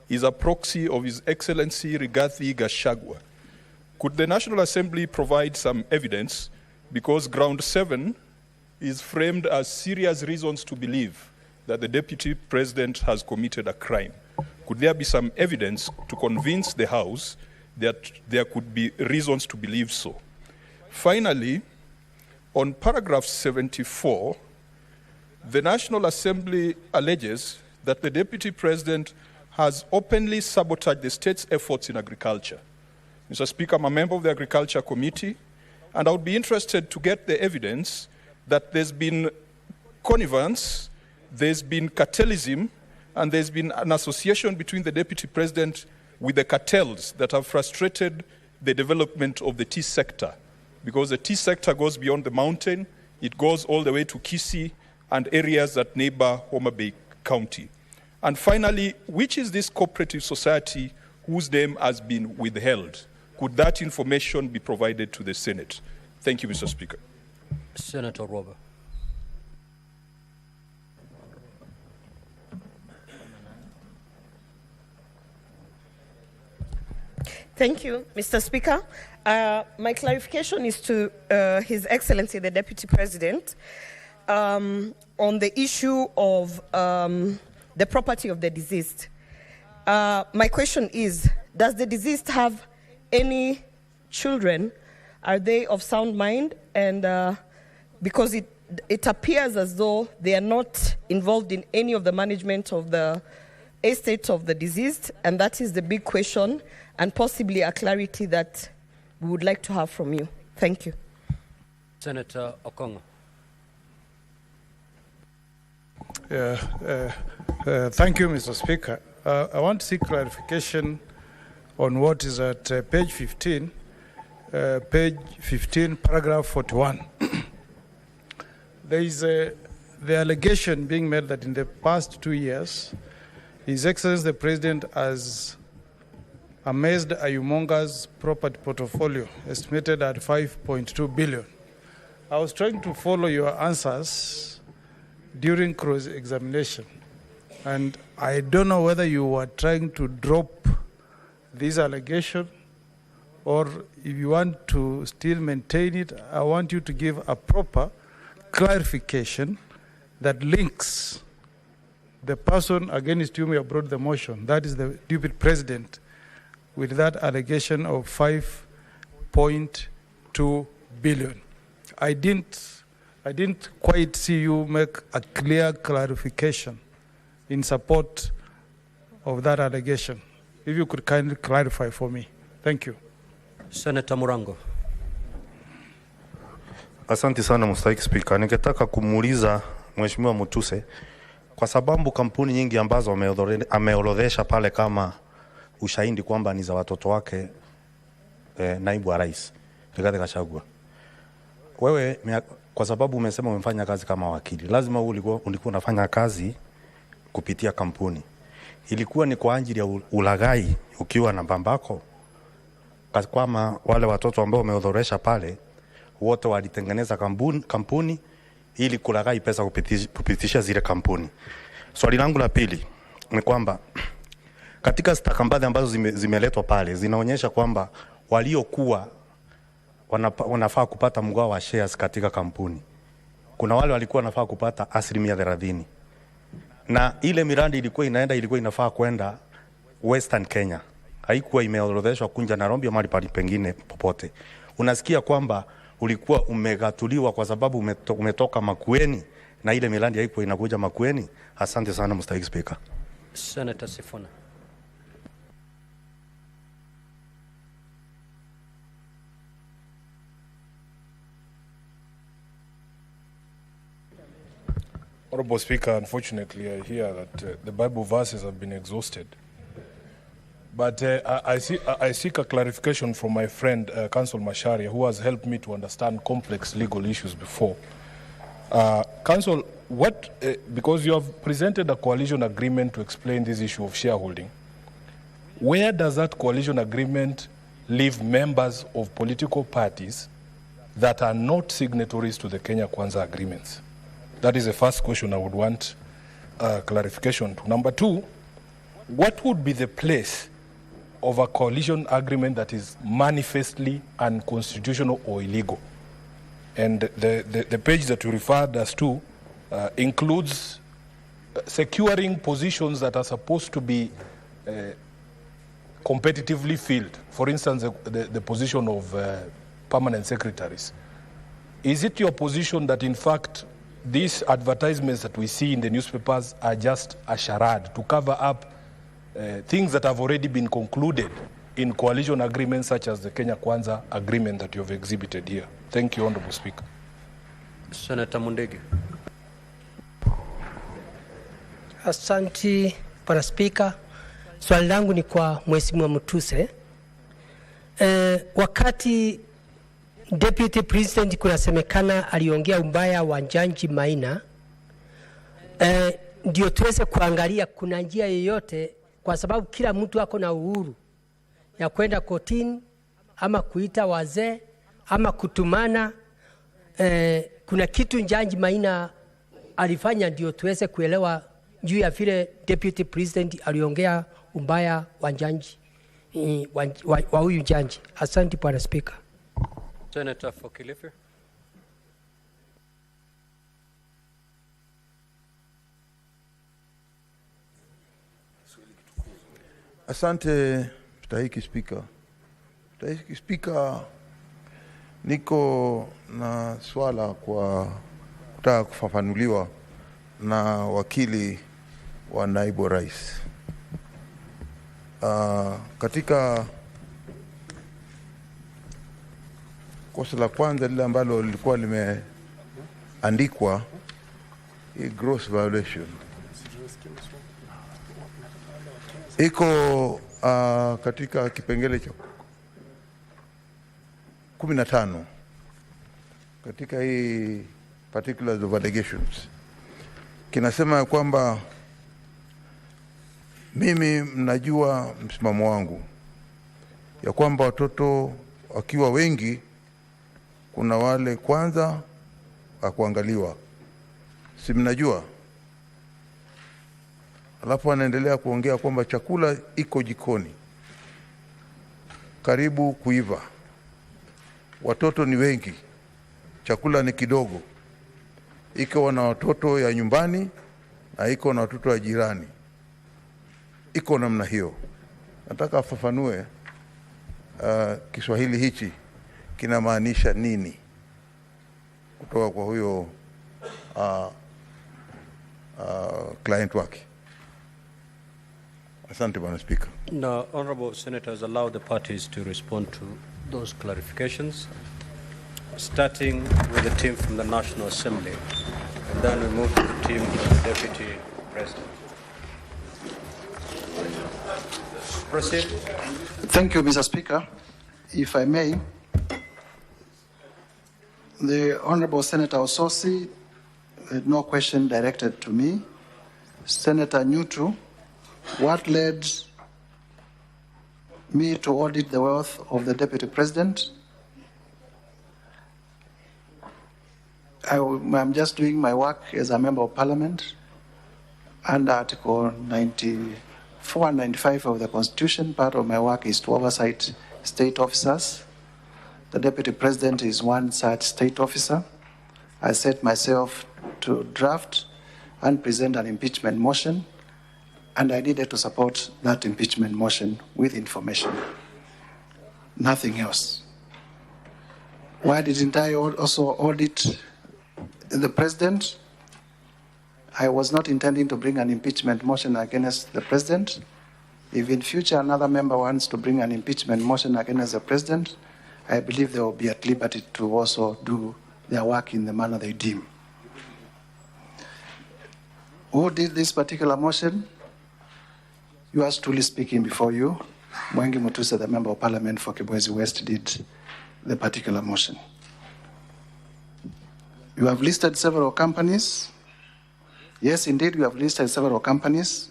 Speaker 18: is a proxy of His Excellency Rigathi Gachagua. Could the National Assembly provide some evidence, because ground 7 is framed as serious reasons to believe that the Deputy President has committed a crime? Could there be some evidence to convince the House that there could be reasons to believe so? Finally, on paragraph 74, the National Assembly alleges that the Deputy President has openly sabotaged the state's efforts in agriculture. Mr. Speaker, I'm a member of the Agriculture Committee, and I would be interested to get the evidence that there's been connivance, there's been cartelism, and there's been an association between the Deputy President with the cartels that have frustrated the development of the tea sector. Because the tea sector goes beyond the mountain, it goes all the way to Kisii and areas that neighbor Homa Bay County. And finally, which is this cooperative society whose name has been withheld? Could that information be provided to the Senate? Thank you, Mr. Speaker.
Speaker 5: Senator Robert.
Speaker 19: Thank you, Mr. Speaker. My clarification is to His Excellency, the Deputy President, on the issue of the property of the deceased. My question is, does the deceased have any children? Are they of sound mind? And because it appears as though they are not involved in any of the management of the estate of the deceased, and that is the big question, and possibly a clarity that we would like to have from you. Thank you.
Speaker 5: Senator Okongo.
Speaker 11: Thank you, Mr. Speaker. I want to seek clarification on what is at page 15, paragraph 41. There is the allegation being made that in the past 2 years, His Excellency the President has amassed a humongous property portfolio estimated at 5.2 billion. I was trying to follow your answers during cross-examination, and I don't know whether you were trying to drop this allegation or if you want to still maintain it. I want you to give a proper clarification that links the person against whom you have brought the motion, that is the Deputy President, with that allegation of 5.2 billion. I didn't quite see you make a clear clarification in support of that allegation. If you could kindly clarify for me. Thank you.
Speaker 5: Senator Murango.
Speaker 20: Asante sana Mr. Speaker. Ningetaka kumuuliza Mheshimiwa Mutuse kwa sababu kampuni nyingi ambazo ameorodhesha pale kama ushahidi kwamba ni za watoto wake naibu wa rais Rigathi Gachagua. Wewe kwa sababu umesema umefanya kazi kama wakili, lazima ulikuwa unafanya kazi kupitia kampuni. Ilikuwa ni kwa ajili ya ulaghai ukiwa na bambako? Kama wale watoto ambao umeorodhesha pale wote walitengeneza kampuni ili kulaghai pesa kupitisha zile kampuni. Swali langu la pili ni kwamba katika stakabadhi ambazo zimeletwa pale zinaonyesha kwamba waliokuwa wanafaa kupata mgao wa shares katika kampuni, kuna wale walikuwa wanafaa kupata 30%, na ile miradi ilikuwa inafaa kwenda Western Kenya, haikuwa imeorodheshwa kunja Nairobi ama mahali pengine popote. Unasikia kwamba ulikuwa umegatuliwa kwa sababu umetoka Makueni na ile miradi haikuwa inakuja Makueni. Asante sana Mr. Speaker.
Speaker 5: Senator Sifuna.
Speaker 18: Honorable Speaker, unfortunately I hear that the Bible verses have been exhausted. But I seek a clarification from my friend, Council Macharia, who has helped me to understand complex legal issues before. Council, because you have presented a coalition agreement to explain this issue of shareholding, where does that coalition agreement leave members of political parties that are not signatories to the Kenya Kwanza agreements? That is the first question I would want clarification to. Number two, what would be the place of a coalition agreement that is manifestly unconstitutional or illegal? And the page that you referred us to includes securing positions that are supposed to be competitively filled. For instance, the position of permanent secretaries. Is it your position that in fact these advertisements that we see in the newspapers are just a charade to cover up things that have already been concluded in coalition agreements such as the Kenya Kwanza agreement that you have exhibited here? Thank you, Honorable Speaker.
Speaker 5: Senator Mundegi.
Speaker 21: Asante, Bwana Spika. Swali langu ni kwa Mheshimiwa Mutuse. Wakati Deputy President kunasemekana aliongea ubaya wa Jaji Maina, ndio tuweze kuangalia kuna njia yoyote, kwa sababu kila mtu ako na uhuru ya kwenda kotini ama kuita wazee ama kutumana. Kuna kitu Jaji Maina alifanya ndio tuweze kuelewa juu ya vile Deputy President aliongea ubaya wa jaji wa huyu jaji. Asante Bwana Speaker.
Speaker 5: Senator for Kilifi.
Speaker 22: Asante Mstahiki Speaker. Mstahiki Speaker, niko na swala kwa kutaka kufafanuliwa na wakili wa naibu rais. Katika kosa la kwanza lile ambalo lilikuwa limeandikwa gross violation iko katika kipengele cha 15 katika hii particulars of allegations, kinasema kwamba mimi mnajua msimamo wangu ya kwamba watoto wakiwa wengi kuna wale kwanza akuangaliwa, si mnajua? Alafu anaendelea kuongea kwamba chakula iko jikoni karibu kuiva, watoto ni wengi, chakula ni kidogo, iko na watoto ya nyumbani na iko na watoto wa jirani, iko namna hiyo. Nataka afafanue Kiswahili hichi kinamaanisha nini kutoka kwa huyo client wake. Asante Bwana Speaker.
Speaker 5: Now, honorable senators, allow the parties to respond to those clarifications, starting with the team from the National Assembly, and then we move to the team of the Deputy President. Proceed.
Speaker 1: Thank you, Mr. Speaker. If I may, the Honorable Senator Ososi had no question directed to me. Senator Nyutu, what led me to audit the wealth of the Deputy President? I'm just doing my work as a member of Parliament under Article 94 and 95 of the Constitution. Part of my work is to oversight state officers. The Deputy President is one such state officer. I set myself to draft and present an impeachment motion, and I needed to support that impeachment motion with information. Nothing else. Why didn't I also audit the President? I was not intending to bring an impeachment motion against the President. If in future another member wants to bring an impeachment motion against the President, I believe they will be at liberty to also do their work in the manner they deem. Who did this particular motion? Yours truly speaking before you, Mwengi Mutuse, the Member of Parliament for Kibwezi West, did the particular motion. You have listed several companies. Yes, indeed, we have listed several companies.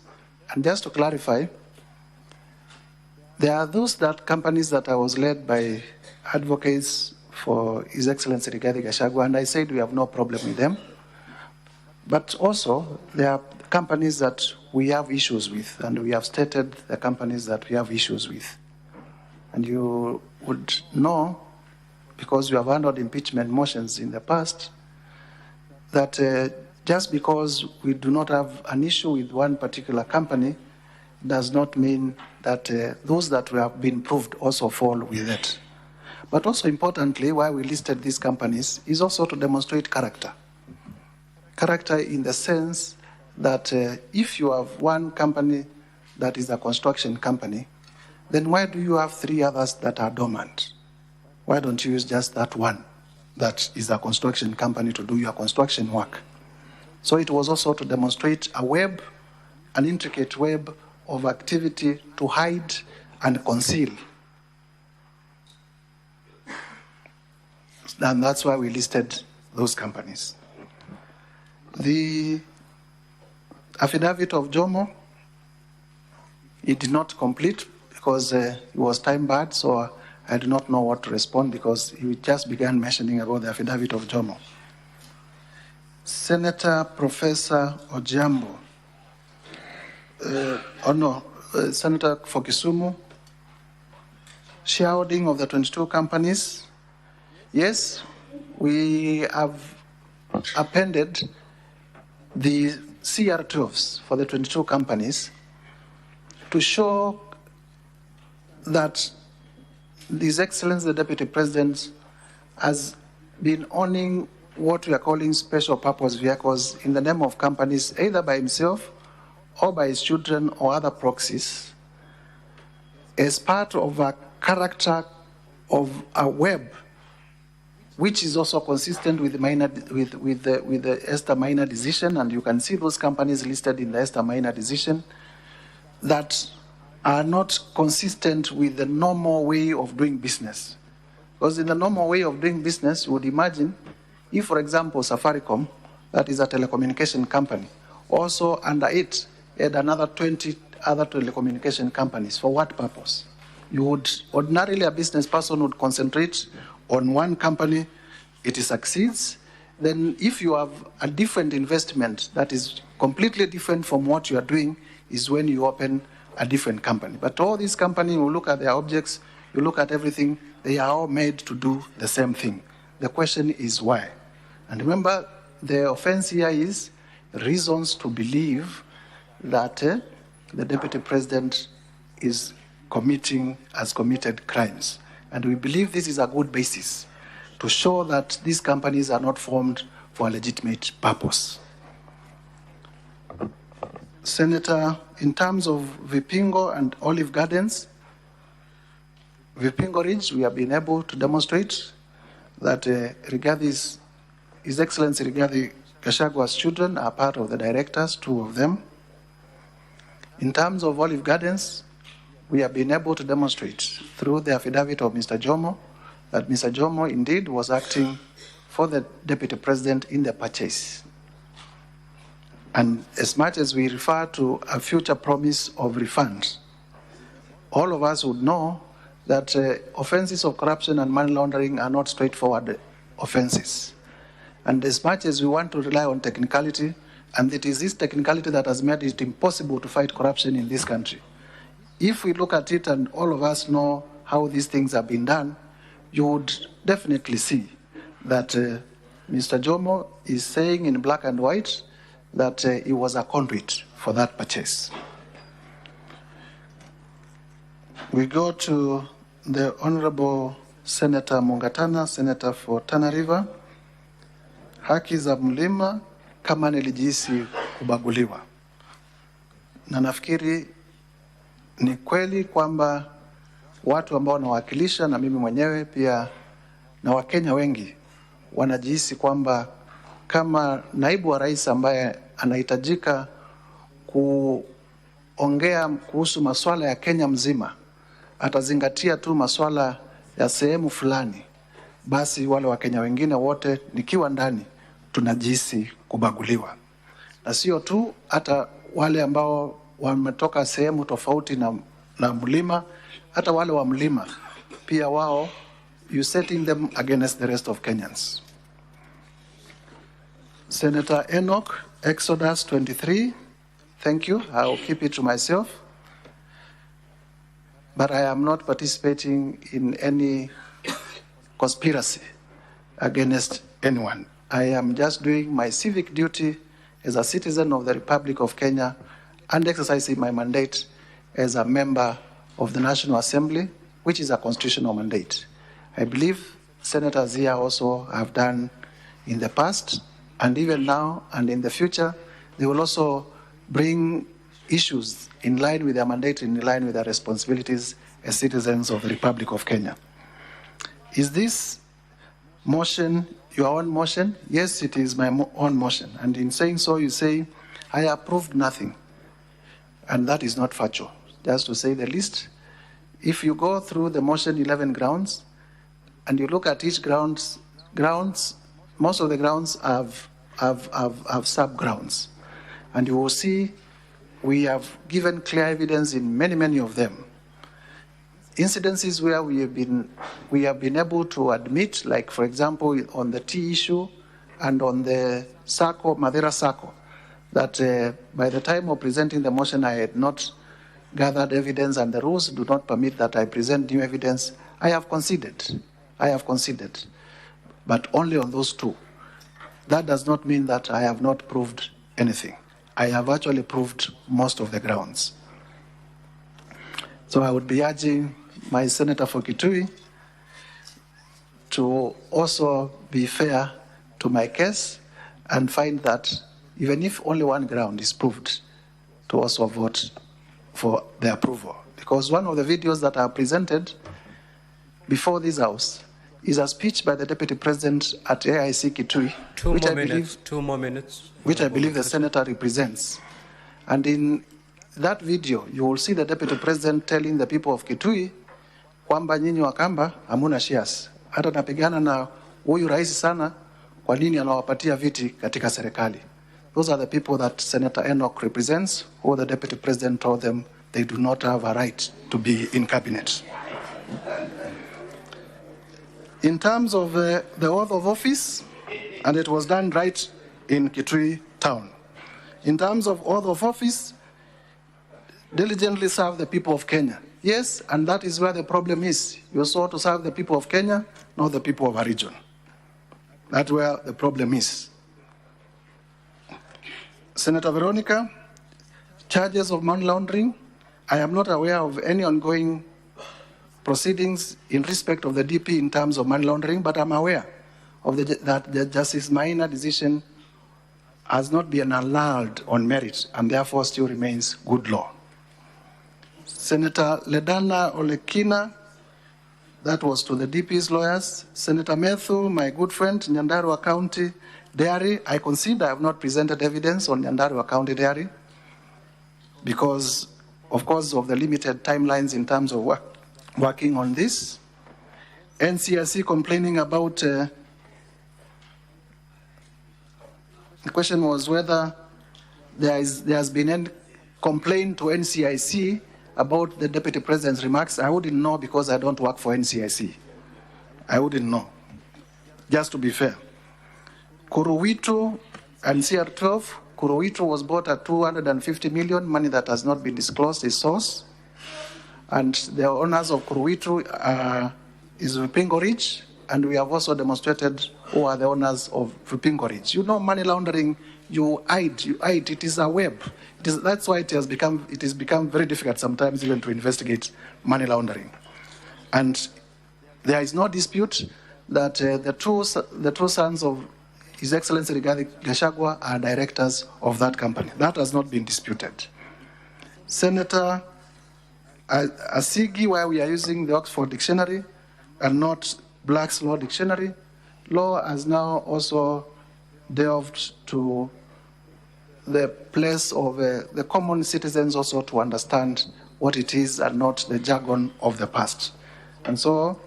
Speaker 1: And just to clarify, there are those companies that I was led by advocates for His Excellency Rigathi Gachagua, and I said we have no problem with them. But also, there are companies that we have issues with, and we have stated the companies that we have issues with. And you would know, because we have handled impeachment motions in the past, that just because we do not have an issue with one particular company does not mean that those that we have been proved also fall with it. But also importantly, why we listed these companies is also to demonstrate character. Character in the sense that if you have one company that is a construction company, then why do you have 3 others that are dormant? Why don't you use just that one that is a construction company to do your construction work? So it was also to demonstrate a web, an intricate web of activity to hide and conceal. And that's why we listed those companies. The affidavit of Jomo, it did not complete because it was time barred, so I do not know what to respond because he just began mentioning about the affidavit of Jomo. Senator Professor Ojiambo, Senator for Kisumu, shareholding of the 22 companies. Yes, we have appended the CR12s for the 22 companies to show that His Excellency the Deputy President has been owning what we are calling special purpose vehicles in the name of companies, either by himself or by his children or other proxies, as part of a character of a web, which is also consistent with the Esther Minor decision, and you can see those companies listed in the Esther Minor decision that are not consistent with the normal way of doing business. Because in the normal way of doing business, you would imagine if, for example, Safaricom, that is a telecommunication company, also under it had another 20 other telecommunication companies. For what purpose? You would, ordinarily a business person would concentrate on one company, it succeeds. Then if you have a different investment that is completely different from what you are doing, is when you open a different company. But all these companies, you look at their objects, you look at everything, they are all made to do the same thing. The question is why? And remember, the offense here is reasons to believe that the Deputy President has committed crimes. And we believe this is a good basis to show that these companies are not formed for a legitimate purpose. Senator, in terms of Vipingo and Olive Gardens, Vipingo Ridge, we have been able to demonstrate that His Excellency Rigathi Gachagua's children are part of the directors, 2 of them. In terms of Olive Gardens, we have been able to demonstrate through the affidavit of Mr. Jomo that Mr. Jomo indeed was acting for the Deputy President in the purchase. And as much as we refer to a future promise of refunds, all of us would know that offenses of corruption and money laundering are not straightforward offenses. And as much as we want to rely on technicality, and it is this technicality that has made it impossible to fight corruption in this country. If we look at it and all of us know how these things have been done, you would definitely see that Mr. Jomo is saying in black and white that he was a conduit for that purchase. We go to the Honorable Senator Mungatana, Senator for Tana River. Haki za mlima kama nilijihisi kubaguliwa. Na nafikiri ni kweli kwamba watu ambao nawakilisha na mimi mwenyewe pia na Wakenya wengi wanajihisi kwamba kama naibu wa rais ambaye anahitajika kuongea kuhusu masuala ya Kenya mzima atazingatia tu masuala ya sehemu fulani, basi wale Wakenya wengine wote nikiwa ndani tunajisi kubaguliwa, na sio tu, hata wale ambao wametoka sehemu tofauti na mlima, hata wale wa mlima pia wao, you setting them against the rest of Kenyans. Senator Enoch, Exodus 23, thank you. I will keep it to myself. But I am not participating in any conspiracy against anyone. I am just doing my civic duty as a citizen of the Republic of Kenya and exercising my mandate as a member of the National Assembly, which is a constitutional mandate. I believe senators here also have done in the past, and even now and in the future, they will also bring issues in line with their mandate, in line with their responsibilities as citizens of the Republic of Kenya. Is this motion your own motion? Yes, it is my own motion. And in saying so, you say, I approved nothing. And that is not factual, just to say the least. If you go through the motion 11 grounds, and you look at each grounds, most of the grounds have sub-grounds. And you will see we have given clear evidence in many of them. Incidences where we have been able to admit, like for example on the tea issue and on the Sacco, Madeira Sacco, that by the time of presenting the motion I had not gathered evidence and the rules do not permit that I present new evidence. I have conceded, but only on those two. That does not mean that I have not proved anything. I have actually proved most of the grounds. So I would be urging my senator for Kitui to also be fair to my case and find that even if only one ground is proved, to also vote for the approval. Because one of the videos that are presented before this House is a speech by the Deputy President at AIC Kitui,
Speaker 5: Two more minutes.
Speaker 1: Which I believe the senator represents. And in that video, you will see the Deputy President telling the people of Kitui kwamba nyinyi Wakamba hamuna shares. Hata napigana na huyu rais sana, kwa nini anawapatia viti katika serikali? Those are the people that Senator Enoch represents, who the Deputy President told them they do not have a right to be in cabinet. In terms of the oath of office, and it was done right in Kitui town. In terms of oath of office, diligently serve the people of Kenya. Yes, and that is where the problem is. You sought to serve the people of Kenya, not the people of a region. That's where the problem is. Senator Veronica, charges of money laundering. I am not aware of any ongoing proceedings in respect of the DP in terms of money laundering, but I'm aware of that the Justice Maina decision has not been annulled on merit and therefore still remains good law. Senator Ledana Olekina, that was to the DP's lawyers. Senator Methu, my good friend, Nyandarua County Dairy, I concede I have not presented evidence on Nyandarua County Dairy because, of course, of the limited timelines in terms of working on this. NCIC complaining about, the question was whether there has been any complaint to NCIC about the Deputy President's remarks. I wouldn't know because I don't work for NCIC. I wouldn't know, just to be fair. Kuruwitu and CR12, Kuruwitu was bought at 250 million, money that has not been disclosed, is source. And the owners of Kuruwitu is Vipingo Ridge, and we have also demonstrated who are the owners of Vipingo Ridge. You know, money laundering, you hide, it is a web. That's why it has become very difficult sometimes even to investigate money laundering. And there is no dispute that the two sons of His Excellency Rigathi Gachagua are directors of that company. That has not been disputed. Senator Asigi, where we are using the Oxford Dictionary and not Black's Law Dictionary, law has now also delved to the place of the common citizens also to understand what it is and not the jargon of the past. And so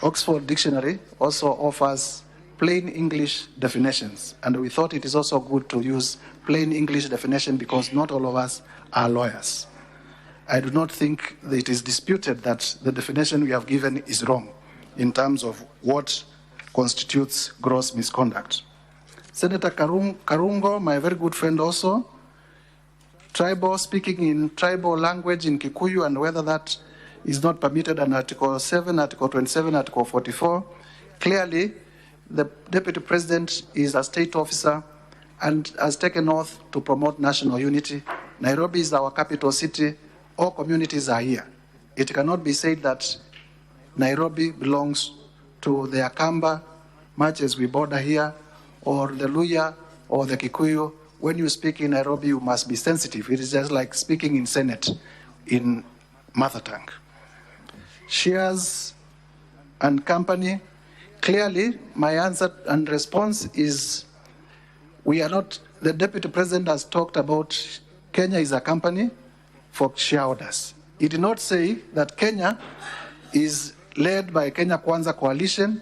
Speaker 1: Oxford Dictionary also offers plain English definitions, and we thought it is also good to use plain English definition because not all of us are lawyers. I do not think that it is disputed that the definition we have given is wrong in terms of what constitutes gross misconduct. Senator Karungo, my very good friend also, tribal, speaking in tribal language in Kikuyu, and whether that is not permitted under Article 7, Article 27, Article 44. Clearly, the Deputy President is a state officer and has taken oath to promote national unity. Nairobi is our capital city. All communities are here. It cannot be said that Nairobi belongs to the Akamba, much as we border here, or the Luya, or the Kikuyu. When you speak in Nairobi, you must be sensitive. It is just like speaking in Senate in mother tongue. Shares and company. Clearly, my answer and response is we are not, the Deputy President has talked about Kenya is a company for shareholders. He did not say that Kenya is led by Kenya Kwanza coalition,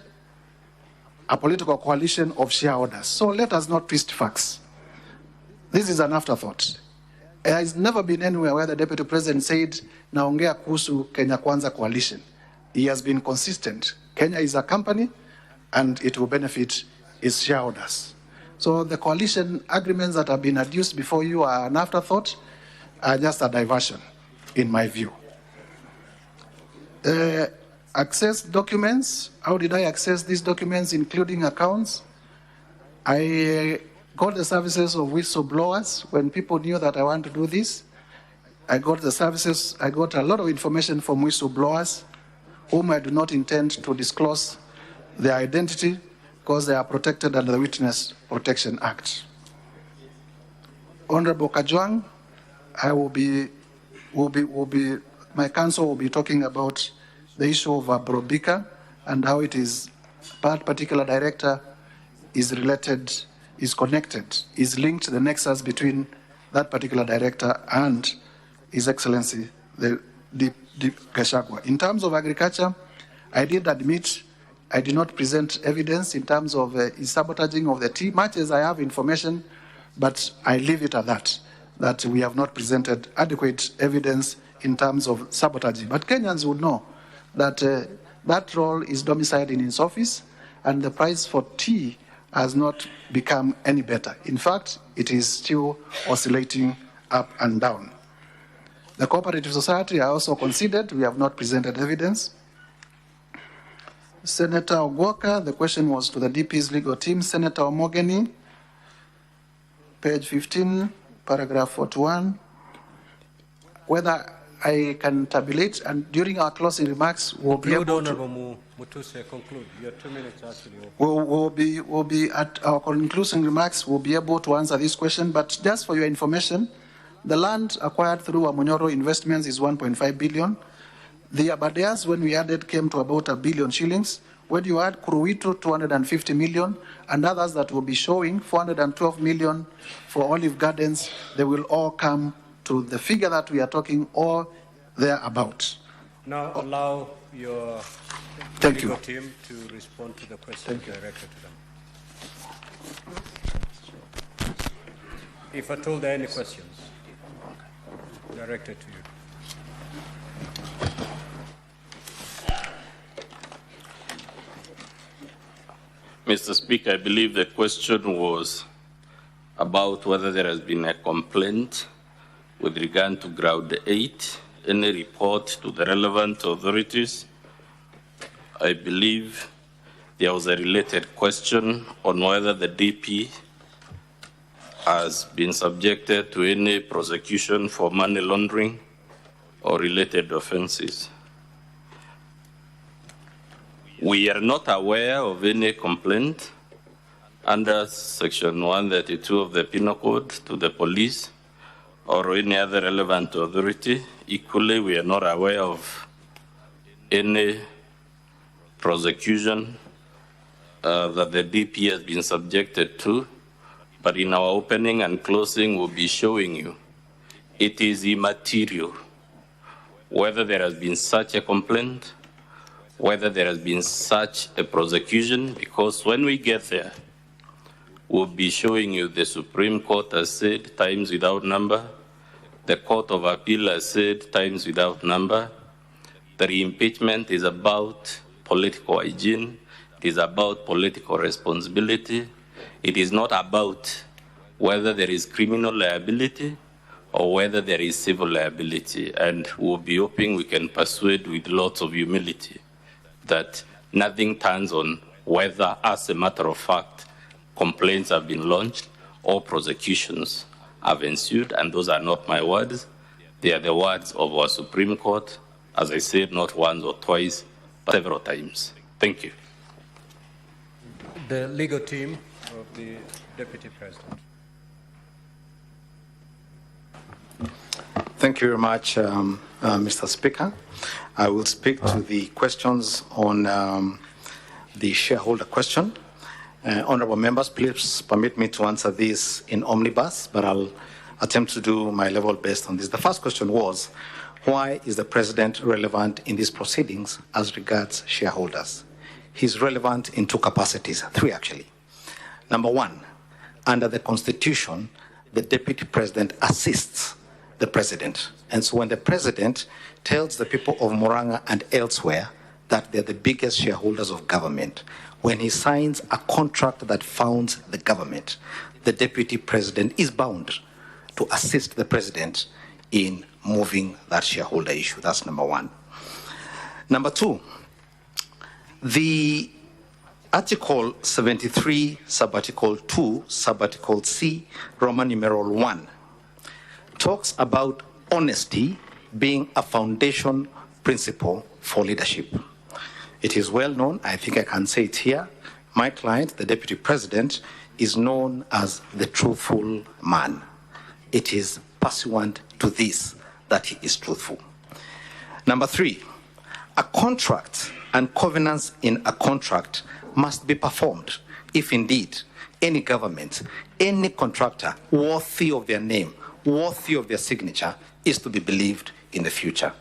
Speaker 1: a political coalition of shareholders. So let us not twist facts. This is an afterthought. There has never been anywhere where the Deputy President said, naongea kuhusu Kenya Kwanza coalition. He has been consistent. Kenya is a company and it will benefit its shareholders. So the coalition agreements that have been adduced before you are an afterthought, are just a diversion, in my view. Access documents. How did I access these documents, including accounts? I got the services of whistleblowers when people knew that I want to do this. I got the services, I got a lot of information from whistleblowers whom I do not intend to disclose their identity because they are protected under the Witness Protection Act. Honorable Kajwang, my counsel will be talking about the issue of Brobika and how it is, that particular director is related, is connected, is linked, the nexus between that particular director and His Excellency, the Gachagua. In terms of agriculture, I did admit I did not present evidence in terms of his sabotaging of the tea, much as I have information, but I leave it at that we have not presented adequate evidence in terms of sabotaging. But Kenyans would know that that role is domiciled in his office, and the price for tea has not become any better. In fact, it is still oscillating up and down. The cooperative society, I also considered, we have not presented evidence. Senator Ogwoka, the question was to the DP's legal team. Senator Omogeni, page 15, paragraph 41, whether I can tabulate, and during our closing remarks, we'll be able to...
Speaker 5: Mutuse, conclude. Your 2 minutes actually.
Speaker 1: We'll be at our concluding remarks, we'll be able to answer this question, but just for your information, the land acquired through Amunyoro Investments is 1.5 billion. The Abadeas, when we added, came to about 1 billion shillings. When you add Kuruitu, 250 million, and others that will be showing 412 million for Olive Gardens, they will all come to the figure that we are talking, or thereabout.
Speaker 5: Now allow your legal team to respond to the questions directed to them. If at all there are any questions directed to you.
Speaker 7: Mr. Speaker, I believe the question was about whether there has been a complaint with regard to Ground 8, any report to the relevant authorities. I believe there was a related question on whether the DP has been subjected to any prosecution for money laundering or related offenses. We are not aware of any complaint under Section 132 of the Penal Code to the police or any other relevant authority. Equally, we are not aware of any prosecution that the DP has been subjected to, but in our opening and closing, we'll be showing you it is immaterial whether there has been such a complaint whether there has been such a prosecution, because when we get there, we'll be showing you the Supreme Court has said times without number, the Court of Appeal has said times without number. The impeachment is about political hygiene, it is about political responsibility, it is not about whether there is criminal liability or whether there is civil liability. And we'll be hoping we can persuade with lots of humility that nothing turns on whether, as a matter of fact, complaints have been launched or prosecutions have ensued. And those are not my words. They are the words of our Supreme Court, as I said, not once or twice, but several times. Thank you.
Speaker 5: The legal team of the Deputy President.
Speaker 2: Thank you very much, Mr. Speaker. I will speak to the questions on the shareholder question. Honorable members, please permit me to answer this in omnibus, but I'll attempt to do my level best on this. The first question was, why is the President relevant in these proceedings as regards shareholders? He's relevant in two capacities, three actually. Number one, under the Constitution, the Deputy President assists the President. And so when the President tells the people of Murang'a and elsewhere that they're the biggest shareholders of government, when he signs a contract that founds the government, the Deputy President is bound to assist the President in moving that shareholder issue. That's number one. Number two, the Article 73, Subarticle 2, Subarticle C, Roman numeral 1, talks about honesty being a foundation principle for leadership. It is well known, I think I can say it here, my client, the Deputy President, is known as the truthful man. It is pursuant to this that he is truthful. Number three, a contract and covenants in a contract must be performed if indeed any government, any contractor worthy of their name, worthy of their signature is to be believed in the future.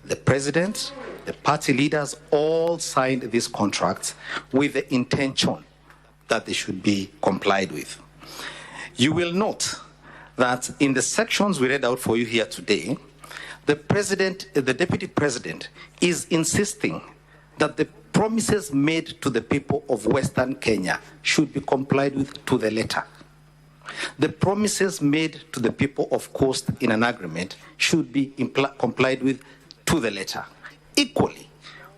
Speaker 2: The President, the party leaders all signed these contracts with the intention that they should be complied with. You will note that in the sections we read out for you here today, the Deputy President is insisting that the promises made to the people of Western Kenya should be complied with to the letter. The promises made to the people of Coast in an agreement should be complied with to the letter. Equally,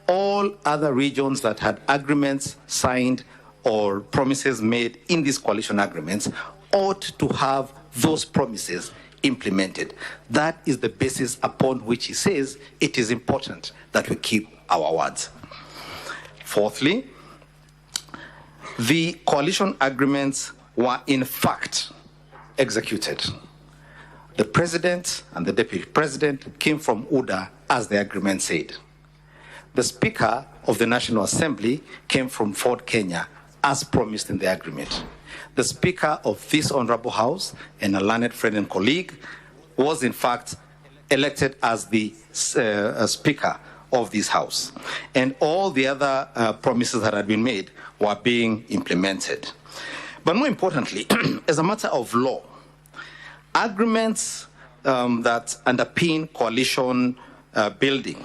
Speaker 2: all other regions that had agreements signed or promises made in these coalition agreements ought to have those promises implemented. That is the basis upon which he says it is important that we keep our words. Fourthly, the coalition agreements were in fact executed. The President and the Deputy President came from UDA as the agreement said. The Speaker of the National Assembly came from Ford Kenya as promised in the agreement. The Speaker of this Honorable House and a learned friend and colleague was in fact elected as the Speaker of this House. And all the other promises that had been made were being implemented. But more importantly, as a matter of law, agreements that underpin coalition building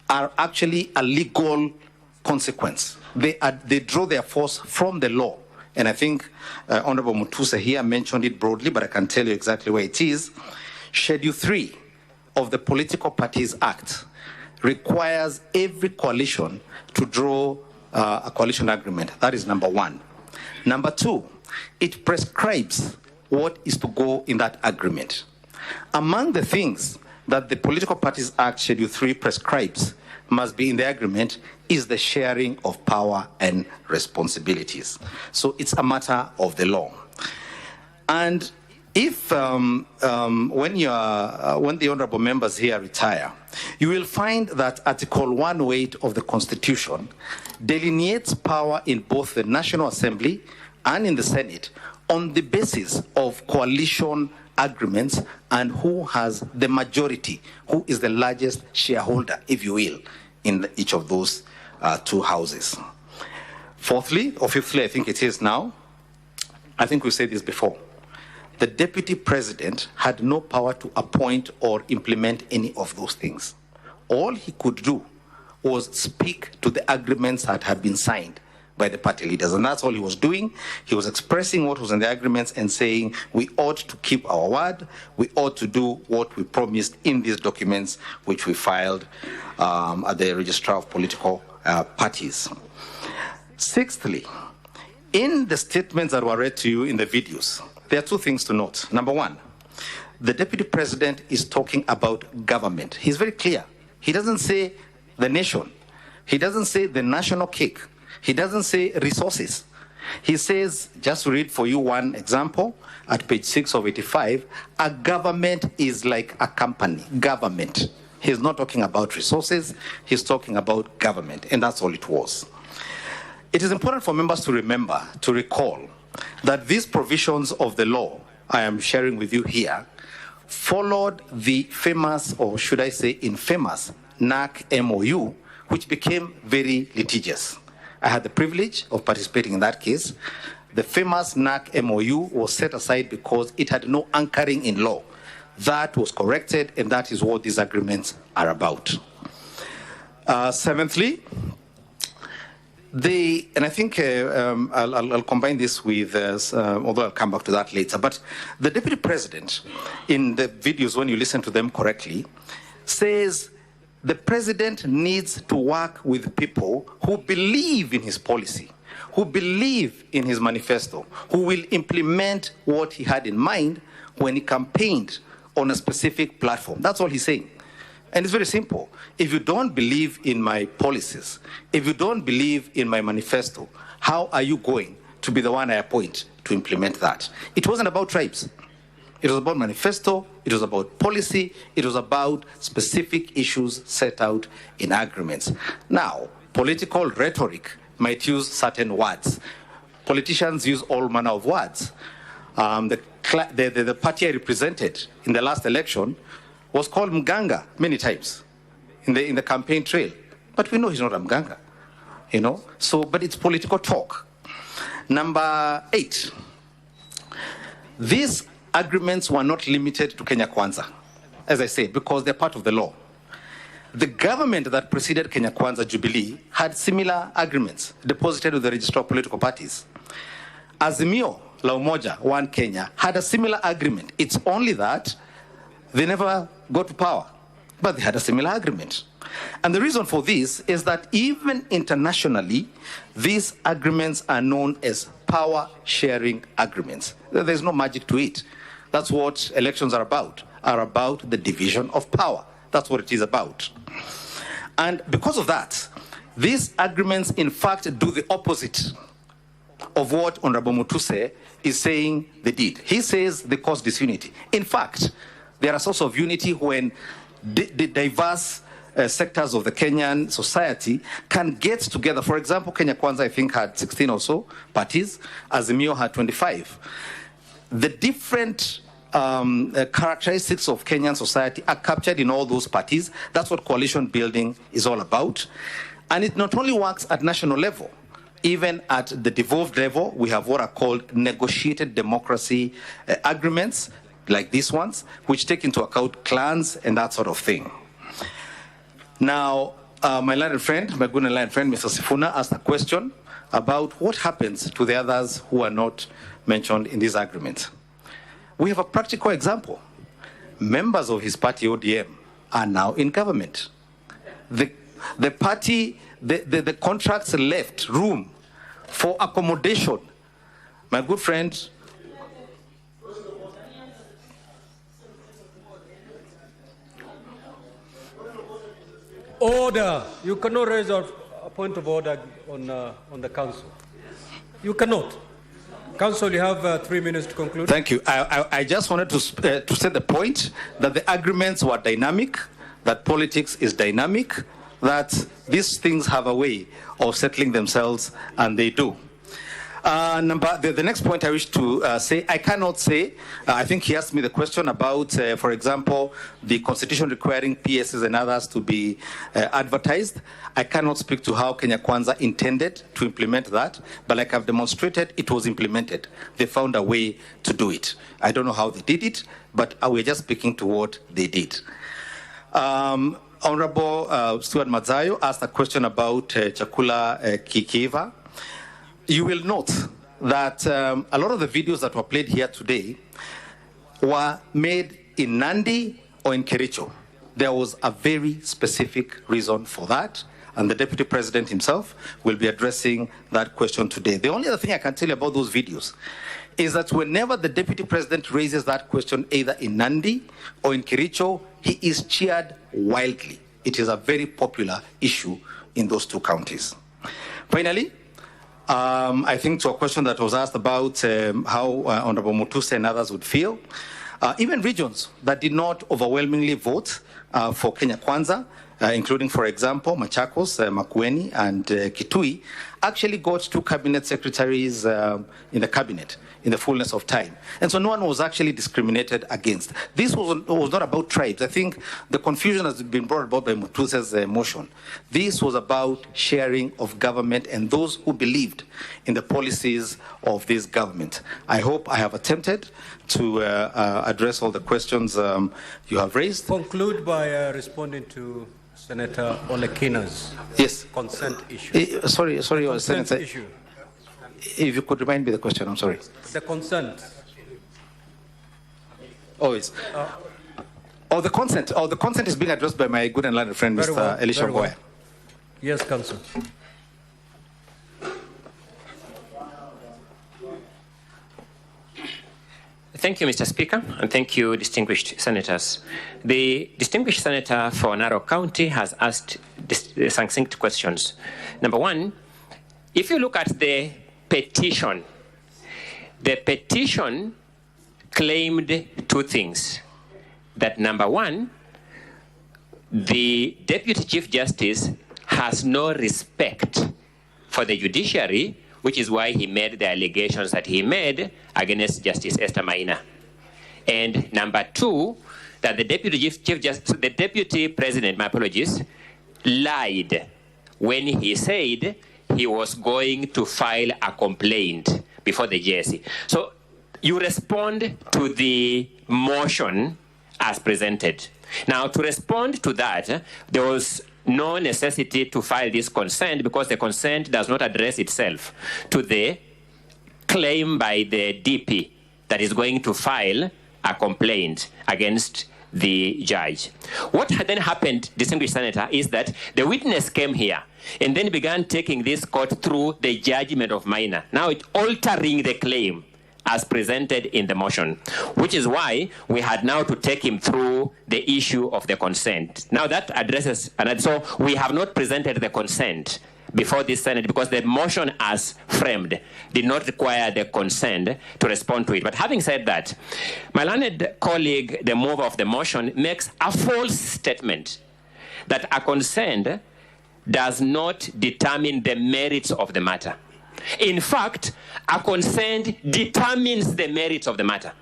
Speaker 2: are actually a legal consequence. They draw their force from the law. And I think Honorable Mutuse here mentioned it broadly, but I can tell you exactly where it is. Schedule 3 of the Political Parties Act requires every coalition to draw a coalition agreement. That is number one. Number two, it prescribes what is to go in that agreement. Among the things that the Political Parties Act Schedule 3 prescribes must be in the agreement is the sharing of power and responsibilities. So it's a matter of the law. And if when the honorable members here retire, you will find that Article 108 of the Constitution delineates power in both the National Assembly and in the Senate on the basis of coalition agreements and who has the majority, who is the largest shareholder, if you will, in each of those two houses. Fourthly, or fifthly, I think it is now, I think we said this before, the deputy president had no power to appoint or implement any of those things. All he could do was speak to the agreements that had been signed by the party leaders, and that's all he was doing. He was expressing what was in the agreements and saying we ought to keep our word, we ought to do what we promised in these documents which we filed at the Registrar of Political Parties. Sixthly, in the statements that were read to you in the videos, there are two things to note. Number one, the deputy president is talking about government. He's very clear. He doesn't say the nation. He doesn't say the national cake. He doesn't say resources. He says, just to read for you one example, at page 6 of 85, a government is like a company, government. He's not talking about resources, he's talking about government, and that's all it was. It is important for members to remember, to recall, that these provisions of the law I am sharing with you here followed the famous, or should I say infamous, NAC MOU, which became very litigious. I had the privilege of participating in that case. The famous NAC MOU was set aside because it had no anchoring in law. That was corrected, and that is what these agreements are about. Seventhly, and I think I'll combine this with, although I'll come back to that later, but the deputy president, in the videos, when you listen to them correctly, says the president needs to work with people who believe in his policy, who believe in his manifesto, who will implement what he had in mind when he campaigned on a specific platform. That's all he's saying. And it's very simple. If you don't believe in my policies, if you don't believe in my manifesto, how are you going to be the one I appoint to implement that? It wasn't about tribes. It was about manifesto, it was about policy, it was about specific issues set out in agreements. Now, political rhetoric might use certain words. Politicians use all manner of words. The party I represented in the last election was called Mganga many times in the campaign trail. But we know he's not a Mganga, you know? So, but it's political talk. Number 8, these agreements were not limited to Kenya Kwanza, as I say, because they're part of the law. The government that preceded Kenya Kwanza, Jubilee, had similar agreements deposited with the Registrar of Political Parties. Azimio la Umoja, One Kenya, had a similar agreement. It's only that they never got to power, but they had a similar agreement. And the reason for this is that even internationally, these agreements are known as power-sharing agreements. There's no magic to it. That's what elections are about the division of power. That's what it is about. And because of that, these agreements, in fact, do the opposite of what Honorable Mutuse is saying they did. He says they cause disunity. In fact, they are a source of unity when the diverse sectors of the Kenyan society can get together. For example, Kenya Kwanza, I think, had 16 or so parties. Azimio had 25. The different characteristics of Kenyan society are captured in all those parties. That's what coalition building is all about. And it not only works at national level, even at the devolved level, we have what are called negotiated democracy agreements, like these ones, which take into account clans and that sort of thing. Now, my learned friend, my good and learned friend, Mr. Sifuna, asked a question about what happens to the others who are not mentioned in this agreement. We have a practical example. Members of his party, ODM, are now in government. The party, the contracts left room for accommodation. My good friend,
Speaker 5: order. You cannot raise a point of order on the council. You cannot. Council, you have 3 minutes to conclude.
Speaker 2: Thank you. I just wanted to set the point that the agreements were dynamic, that politics is dynamic, that these things have a way of settling themselves, and they do. The next point I wish to say, I cannot say, I think he asked me the question about, for example, the constitution requiring PSs and others to be advertised. I cannot speak to how Kenya Kwanza intended to implement that, but like I've demonstrated, it was implemented. They found a way to do it. I don't know how they did it, but we're just speaking to what they did. Honorable Stuart Mazayo asked a question about Chakula Kikiva. You will note that a lot of the videos that were played here today were made in Nandi or in Kericho. There was a very specific reason for that, and the Deputy President himself will be addressing that question today. The only other thing I can tell you about those videos is that whenever the Deputy President raises that question, either in Nandi or in Kericho, he is cheered wildly. It is a very popular issue in those two counties. Finally, I think to a question that was asked about how Honorable Mutuse and others would feel, even regions that did not overwhelmingly vote for Kenya Kwanza, including, for example, Machakos, Makueni, and Kitui, actually got 2 cabinet secretaries in the cabinet in the fullness of time. And so no one was actually discriminated against. This was not about tribes. I think the confusion has been brought about by Mutuse's motion. This was about sharing of government and those who believed in the policies of this government. I hope I have attempted to address all the questions you have raised.
Speaker 5: Conclude by responding to Senator Olekina's consent issue.
Speaker 2: Sorry, Senator.
Speaker 5: Issue.
Speaker 2: If you could remind me the question, I'm sorry.
Speaker 5: The consent.
Speaker 2: Oh, it's. The consent. The consent is being addressed by my good and learned friend,
Speaker 5: Very
Speaker 2: Mr.
Speaker 5: well,
Speaker 2: Elisha
Speaker 5: very well.
Speaker 2: Boya.
Speaker 5: Yes, Council.
Speaker 3: Thank you, Mr. Speaker, and thank you, distinguished senators. The distinguished senator for Narok County has asked succinct questions. Number one, if you look at the petition claimed 2 things. That number one, the Deputy Chief Justice has no respect for the judiciary, which is why he made the allegations that he made against Justice Esther Maina. And number 2, that the the Deputy President, my apologies, lied when he said he was going to file a complaint before the JSC. So you respond to the motion as presented. Now, to respond to that, there was no necessity to file this consent because the consent does not address itself to the claim by the DP that is going to file a complaint against the judge. What then happened, distinguished senator, is that the witness came here and then began taking this court through the judgment of Maina. Now it's altering the claim as presented in the motion, which is why we had now to take him through the issue of the consent. Now that addresses, and so we have not presented the consent before this Senate because the motion as framed did not require the consent to respond to it. But having said that, my learned colleague, the mover of the motion, makes a false statement that a consent does not determine the merits of the matter. In fact, a consent determines the merits of the matter.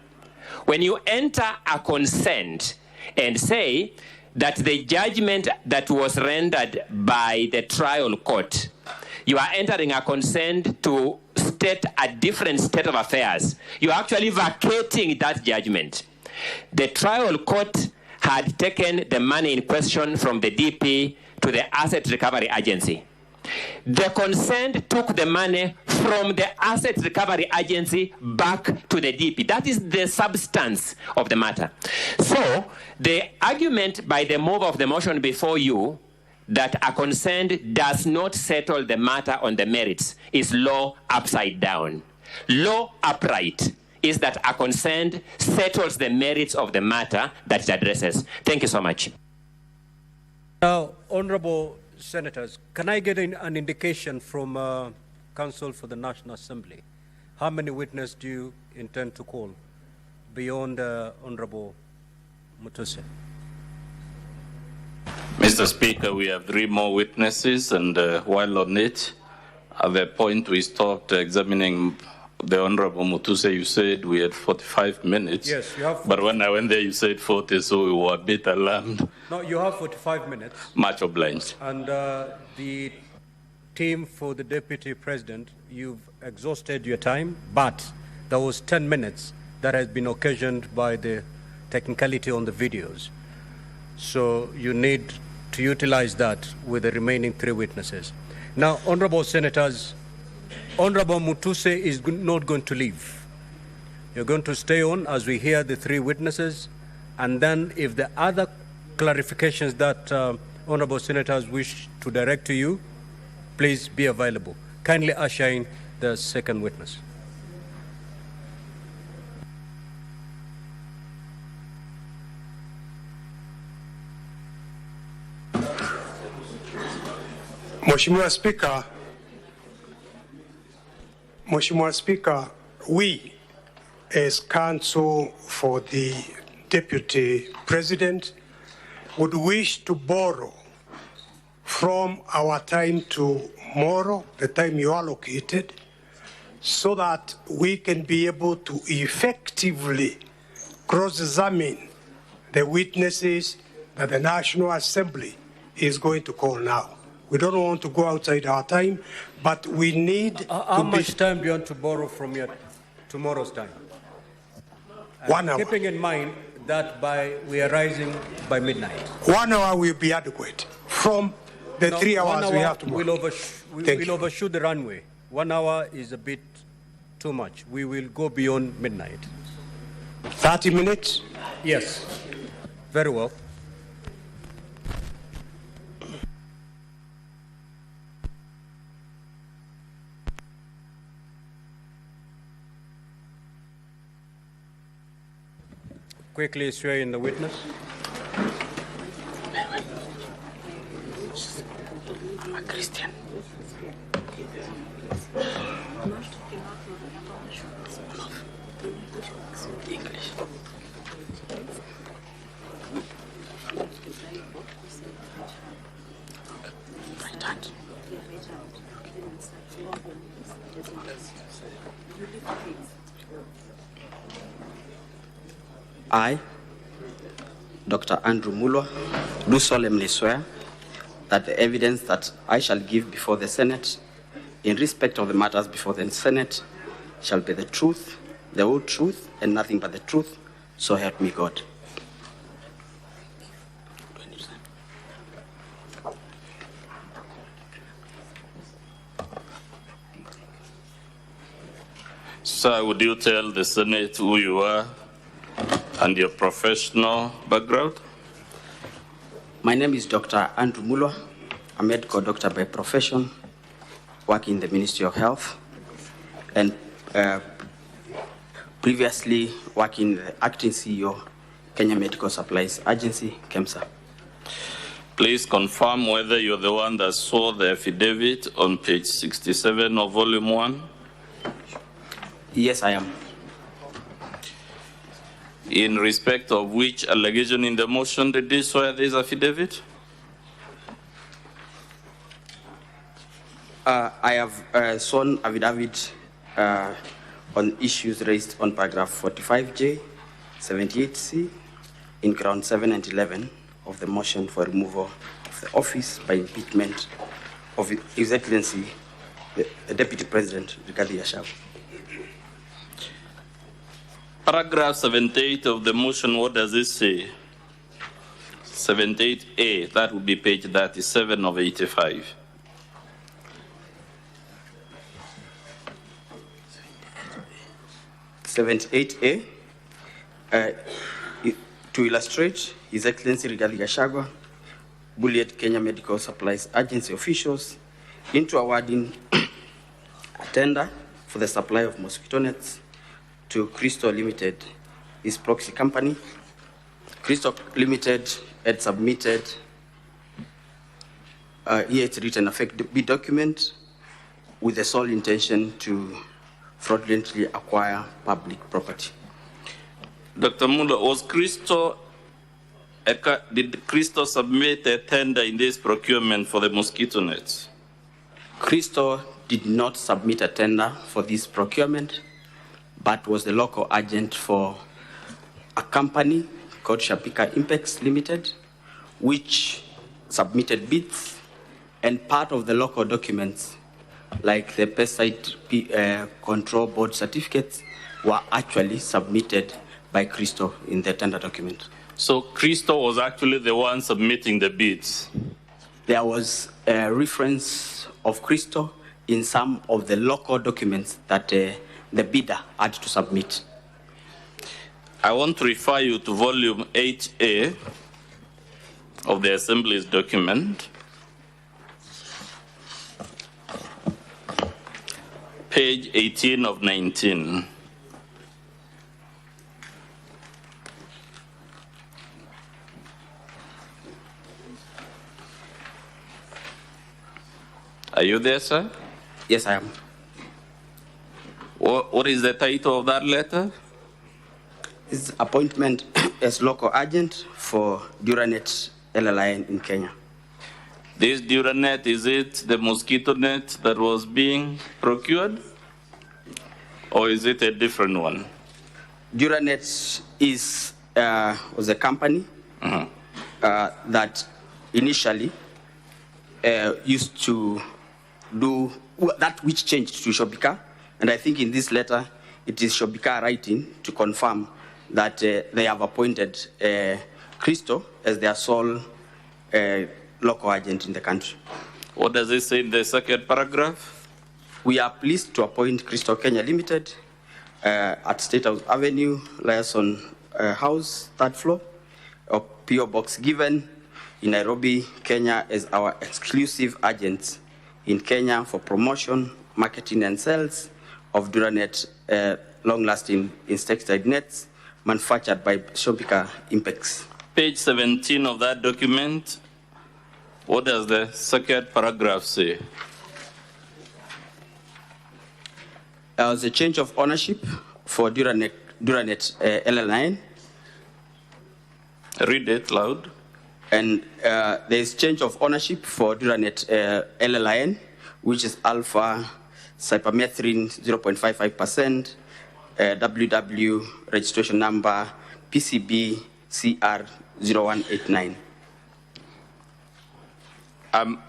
Speaker 3: When you enter a consent and say that the judgment that was rendered by the trial court, you are entering a consent to state a different state of affairs. You are actually vacating that judgment. The trial court had taken the money in question from the DP to the Asset Recovery Agency. The consent took the money from the Asset Recovery Agency back to the DP. That is the substance of the matter. So the argument by the mover of the motion before you that a consent does not settle the matter on the merits is law upside down. Law upright is that a consent settles the merits of the matter that it addresses. Thank you so much.
Speaker 5: Now, Honorable Senators, can I get an indication from Council for the National Assembly? How many witnesses do you intend to call beyond Honorable Mutuse?
Speaker 7: Mr. Speaker, we have 3 more witnesses, and while on it, At the point we stopped examining the Honorable Mutuse, you said we had 45 minutes.
Speaker 5: Yes, you have 45.
Speaker 7: But when I went there, you said 40, so we were a bit alarmed.
Speaker 5: No, you have 45 minutes.
Speaker 7: Much obliged.
Speaker 5: And the team for the Deputy President, you've exhausted your time, but there was 10 minutes that has been occasioned by the technicality on the videos. So you need to utilize that with the remaining 3 witnesses. Now, Honorable Senators, Honorable Mutuse is not going to leave. You're going to stay on as we hear the 3 witnesses, and then if the other clarifications that Honorable Senators wish to direct to you, please be available. Kindly usher in the second witness.
Speaker 4: Mheshimiwa Speaker, we as counsel for the Deputy President would wish to borrow from our time tomorrow, the time you allocated, so that we can be able to effectively cross-examine the witnesses that the National Assembly is going to call now. We don't want to go outside our time, but we need
Speaker 5: How much time do you want to borrow from your tomorrow's time?
Speaker 4: 1 hour.
Speaker 5: Keeping in mind that we are rising by midnight.
Speaker 4: 1 hour will be adequate from the 3 hours we have tomorrow.
Speaker 5: We'll overshoot the runway. 1 hour is a bit too much. We will go beyond midnight.
Speaker 4: 30 minutes?
Speaker 5: Yes. Very well. Quickly swear in the witness.
Speaker 4: Christian. English. Right hand.
Speaker 6: I, Dr. Andrew Mulwa, do solemnly swear that the evidence that I shall give before the Senate in respect of the matters before the Senate shall be the truth, the whole truth, and nothing but the truth, so help me God.
Speaker 7: Sir, would you tell the Senate who you are and your professional background?
Speaker 6: My name is Dr. Andrew Mulwa, a medical doctor by profession, working in the Ministry of Health, and previously working the acting CEO, Kenya Medical Supplies Agency, KEMSA.
Speaker 7: Please confirm whether you're the one that saw the affidavit on page 67 of volume 1.
Speaker 6: Yes, I am.
Speaker 7: In respect of which allegation in the motion did you swear this affidavit?
Speaker 6: I have sworn affidavit on issues raised on paragraph 45J, 78C, in ground 7 and 11 of the motion for removal of the office by impeachment of His Excellency, the Deputy President, Rigathi Gachagua.
Speaker 7: Paragraph 78 of the motion, what does it say? 78A, that would be page 37 of 85.
Speaker 6: A, to illustrate, His Excellency Rigathi Gachagua bullied Kenya Medical Supplies Agency officials into awarding a tender for the supply of mosquito nets to Crystal Limited, his proxy company. Crystal Limited had submitted here it's written a fake bid document with the sole intention to fraudulently acquire public property.
Speaker 7: Dr. Mula, did Crystal submit a tender in this procurement for the mosquito nets?
Speaker 6: Crystal did not submit a tender for this procurement, but was the local agent for a company called Shabika Impex Limited, which submitted bids, and part of the local documents, like the pesticide control board certificates, were actually submitted by Christo in the tender document.
Speaker 7: So Christo was actually the one submitting the bids?
Speaker 6: There was a reference of Christo in some of the local documents that the bidder had to submit.
Speaker 7: I want to refer you to volume 8A of the Assembly's document, page 18 of 19. Are you there, sir?
Speaker 6: Yes, I am.
Speaker 7: What is the title of that letter?
Speaker 6: It's appointment as local agent for Duranet LLI in Kenya.
Speaker 7: This Duranet, is it the mosquito net that was being procured? Or is it a different one?
Speaker 6: Duranet was a company that initially used to do that which changed to Shobika. And I think in this letter, it is Shobika writing to confirm that they have appointed Christo as their sole local agent in the country.
Speaker 7: What does it say in the second paragraph?
Speaker 6: We are pleased to appoint Christo Kenya Limited at State House Avenue, Liason House, 3rd floor, of PO Box given in Nairobi, Kenya, as our exclusive agents in Kenya for promotion, marketing, and sales of Duranet long-lasting insecticide nets manufactured by Shobika Impex.
Speaker 7: Page 17 of that document, what does the second paragraph say?
Speaker 6: There was a change of ownership for Duranet LL9.
Speaker 7: Read it loud.
Speaker 6: And there is change of ownership for Duranet LLIN, which is alpha cypermethrin 0.55%, WW registration number PCB CR0189.
Speaker 7: I'm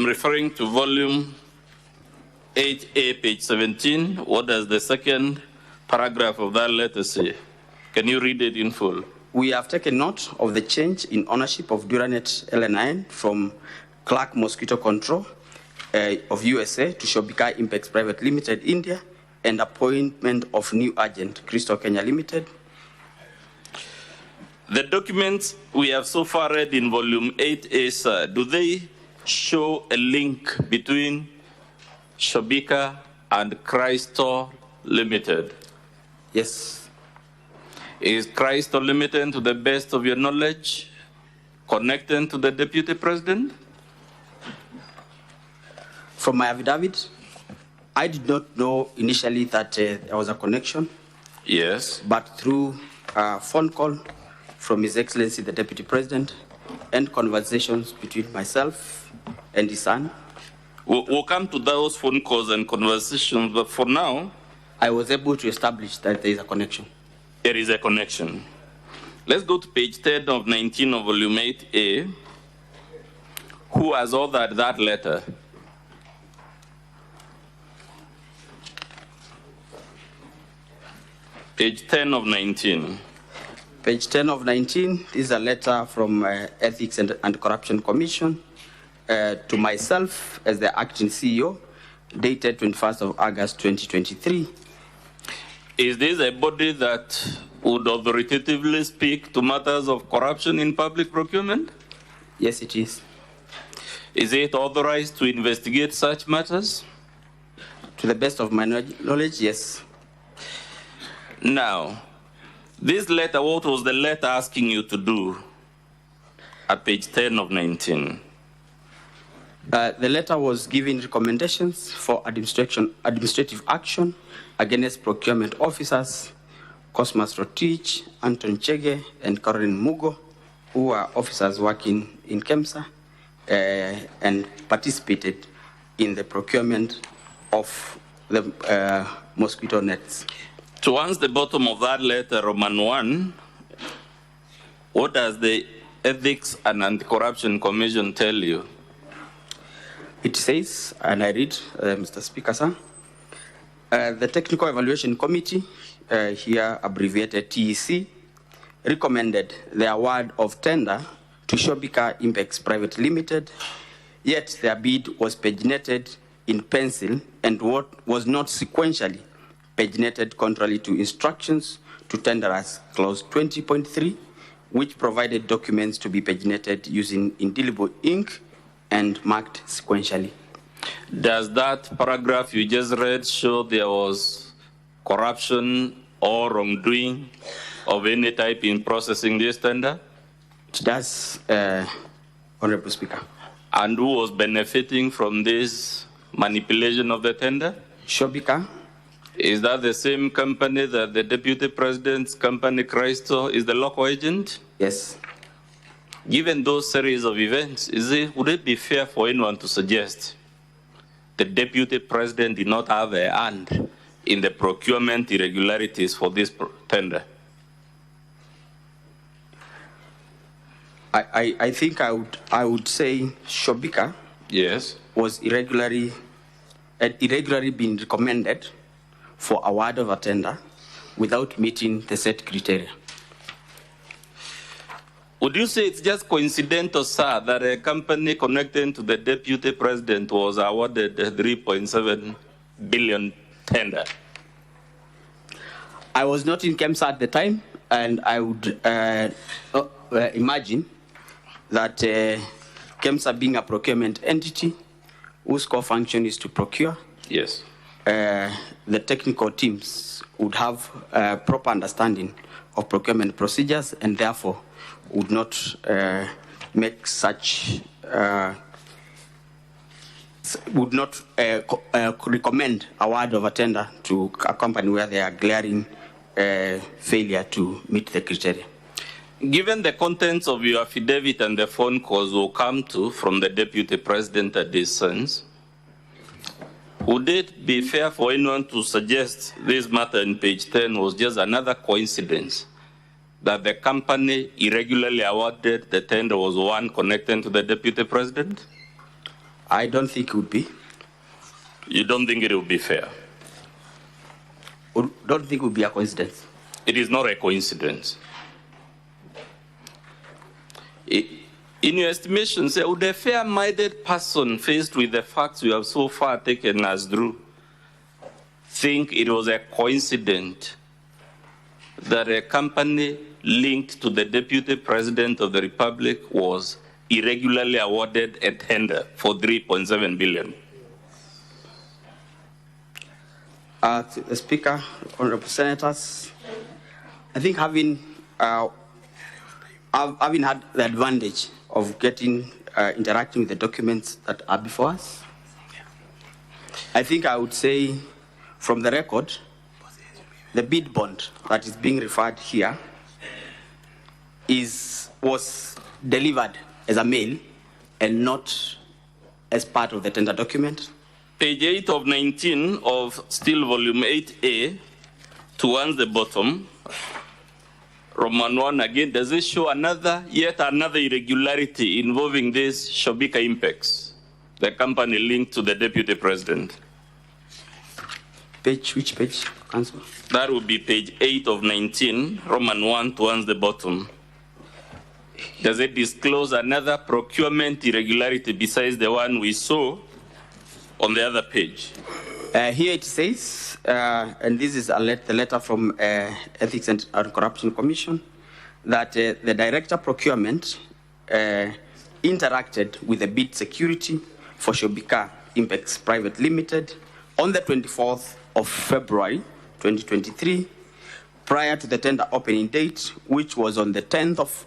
Speaker 7: referring to volume 8A, page 17. What does the second paragraph of that letter say? Can you read it in full?
Speaker 6: We have taken note of the change in ownership of Duranet LN9 from Clark Mosquito Control of USA to Shobika Impex Private Limited, India, and appointment of new agent, Christo Kenya Limited.
Speaker 7: The documents we have so far read in volume 8A, sir, do they show a link between Shobika and Christo Limited?
Speaker 6: Yes.
Speaker 7: Is Christo Limited, to the best of your knowledge, connected to the Deputy President?
Speaker 6: From my affidavit, I did not know initially that there was a connection.
Speaker 7: Yes.
Speaker 6: But through a phone call from His Excellency the Deputy President and conversations between myself and his son.
Speaker 7: We'll come to those phone calls and conversations, but for now,
Speaker 6: I was able to establish that there is a connection.
Speaker 7: There is a connection. Let's go to page 10 of 19 of volume 8A. Who has authored that letter? Page 10 of 19.
Speaker 6: Page 10 of 19 is a letter from Ethics and Corruption Commission to myself as the acting CEO, dated 21st of August 2023.
Speaker 7: Is this a body that would authoritatively speak to matters of corruption in public procurement?
Speaker 6: Yes, it is.
Speaker 7: Is it authorized to investigate such matters?
Speaker 6: To the best of my knowledge, yes.
Speaker 7: Now, this letter, what was the letter asking you to do at page 10 of 19?
Speaker 6: The letter was giving recommendations for administrative action against procurement officers, Cosmas Rotich, Anton Chege, and Caroline Mugo, who are officers working in KEMSA and participated in the procurement of the mosquito nets.
Speaker 7: Towards the bottom of that letter, Roman 1, what does the Ethics and Anti-Corruption Commission tell you?
Speaker 6: It says, and I read, Mr. Speaker, sir, the Technical Evaluation Committee, here abbreviated TEC, recommended the award of tender to Shobika Impex Private Limited, yet their bid was paginated in pencil and what was not sequentially paginated contrary to instructions to tenderers, clause 20.3, which provided documents to be paginated using indelible ink and marked sequentially.
Speaker 7: Does that paragraph you just read show there was corruption or wrongdoing of any type in processing this tender?
Speaker 6: It does, Honorable Speaker.
Speaker 7: And who was benefiting from this manipulation of the tender?
Speaker 6: Shobika.
Speaker 7: Is that the same company that the Deputy President's company, Christo, is the local agent?
Speaker 6: Yes.
Speaker 7: Given those series of events, would it be fair for anyone to suggest the Deputy President did not have a hand in the procurement irregularities for this tender?
Speaker 6: I think I would say Shobika,
Speaker 7: yes,
Speaker 6: was irregularly being recommended for award of a tender without meeting the set criteria.
Speaker 7: Would you say it's just coincidental, sir, that a company connected to the Deputy President was awarded a 3.7 billion tender?
Speaker 6: I was not in KEMSA at the time, and I would imagine that KEMSA being a procurement entity whose core function is to procure,
Speaker 7: yes,
Speaker 6: the technical teams would have a proper understanding of procurement procedures and therefore would not make such, would not recommend award of a tender to a company where they are glaring failure to meet the criteria.
Speaker 7: Given the contents of your affidavit and the phone calls will come to from the Deputy President at this sense, would it be fair for anyone to suggest this matter in page 10 was just another coincidence that the company irregularly awarded the tender was one connected to the Deputy President?
Speaker 6: I don't think it would be.
Speaker 7: You don't think it would be fair?
Speaker 6: Don't think it would be a coincidence.
Speaker 7: It is not a coincidence. In your estimation, say, would a fair-minded person faced with the facts you have so far taken as true think it was a coincidence that a company linked to the Deputy President of the Republic was irregularly awarded a tender for 3.7 billion?
Speaker 6: The Speaker, Honorable Senators, I think having had the advantage of interacting with the documents that are before us, I think I would say from the record, the bid bond that is being referred here was delivered as a mail and not as part of the tender document.
Speaker 7: Page 8 of 19 of still volume 8A, towards the bottom, Roman 1 again, does it show yet another irregularity involving this Shobika Impex, the company linked to the Deputy President?
Speaker 6: Which page, Councillor?
Speaker 7: That would be page 8 of 19, Roman 1 towards the bottom. Does it disclose another procurement irregularity besides the one we saw on the other page?
Speaker 6: Here it says, and this is the letter from Ethics and Corruption Commission, that the Director Procurement interacted with the bid security for Shobika Impex Private Limited on the 24th of February 2023, prior to the tender opening date, which was on the 10th of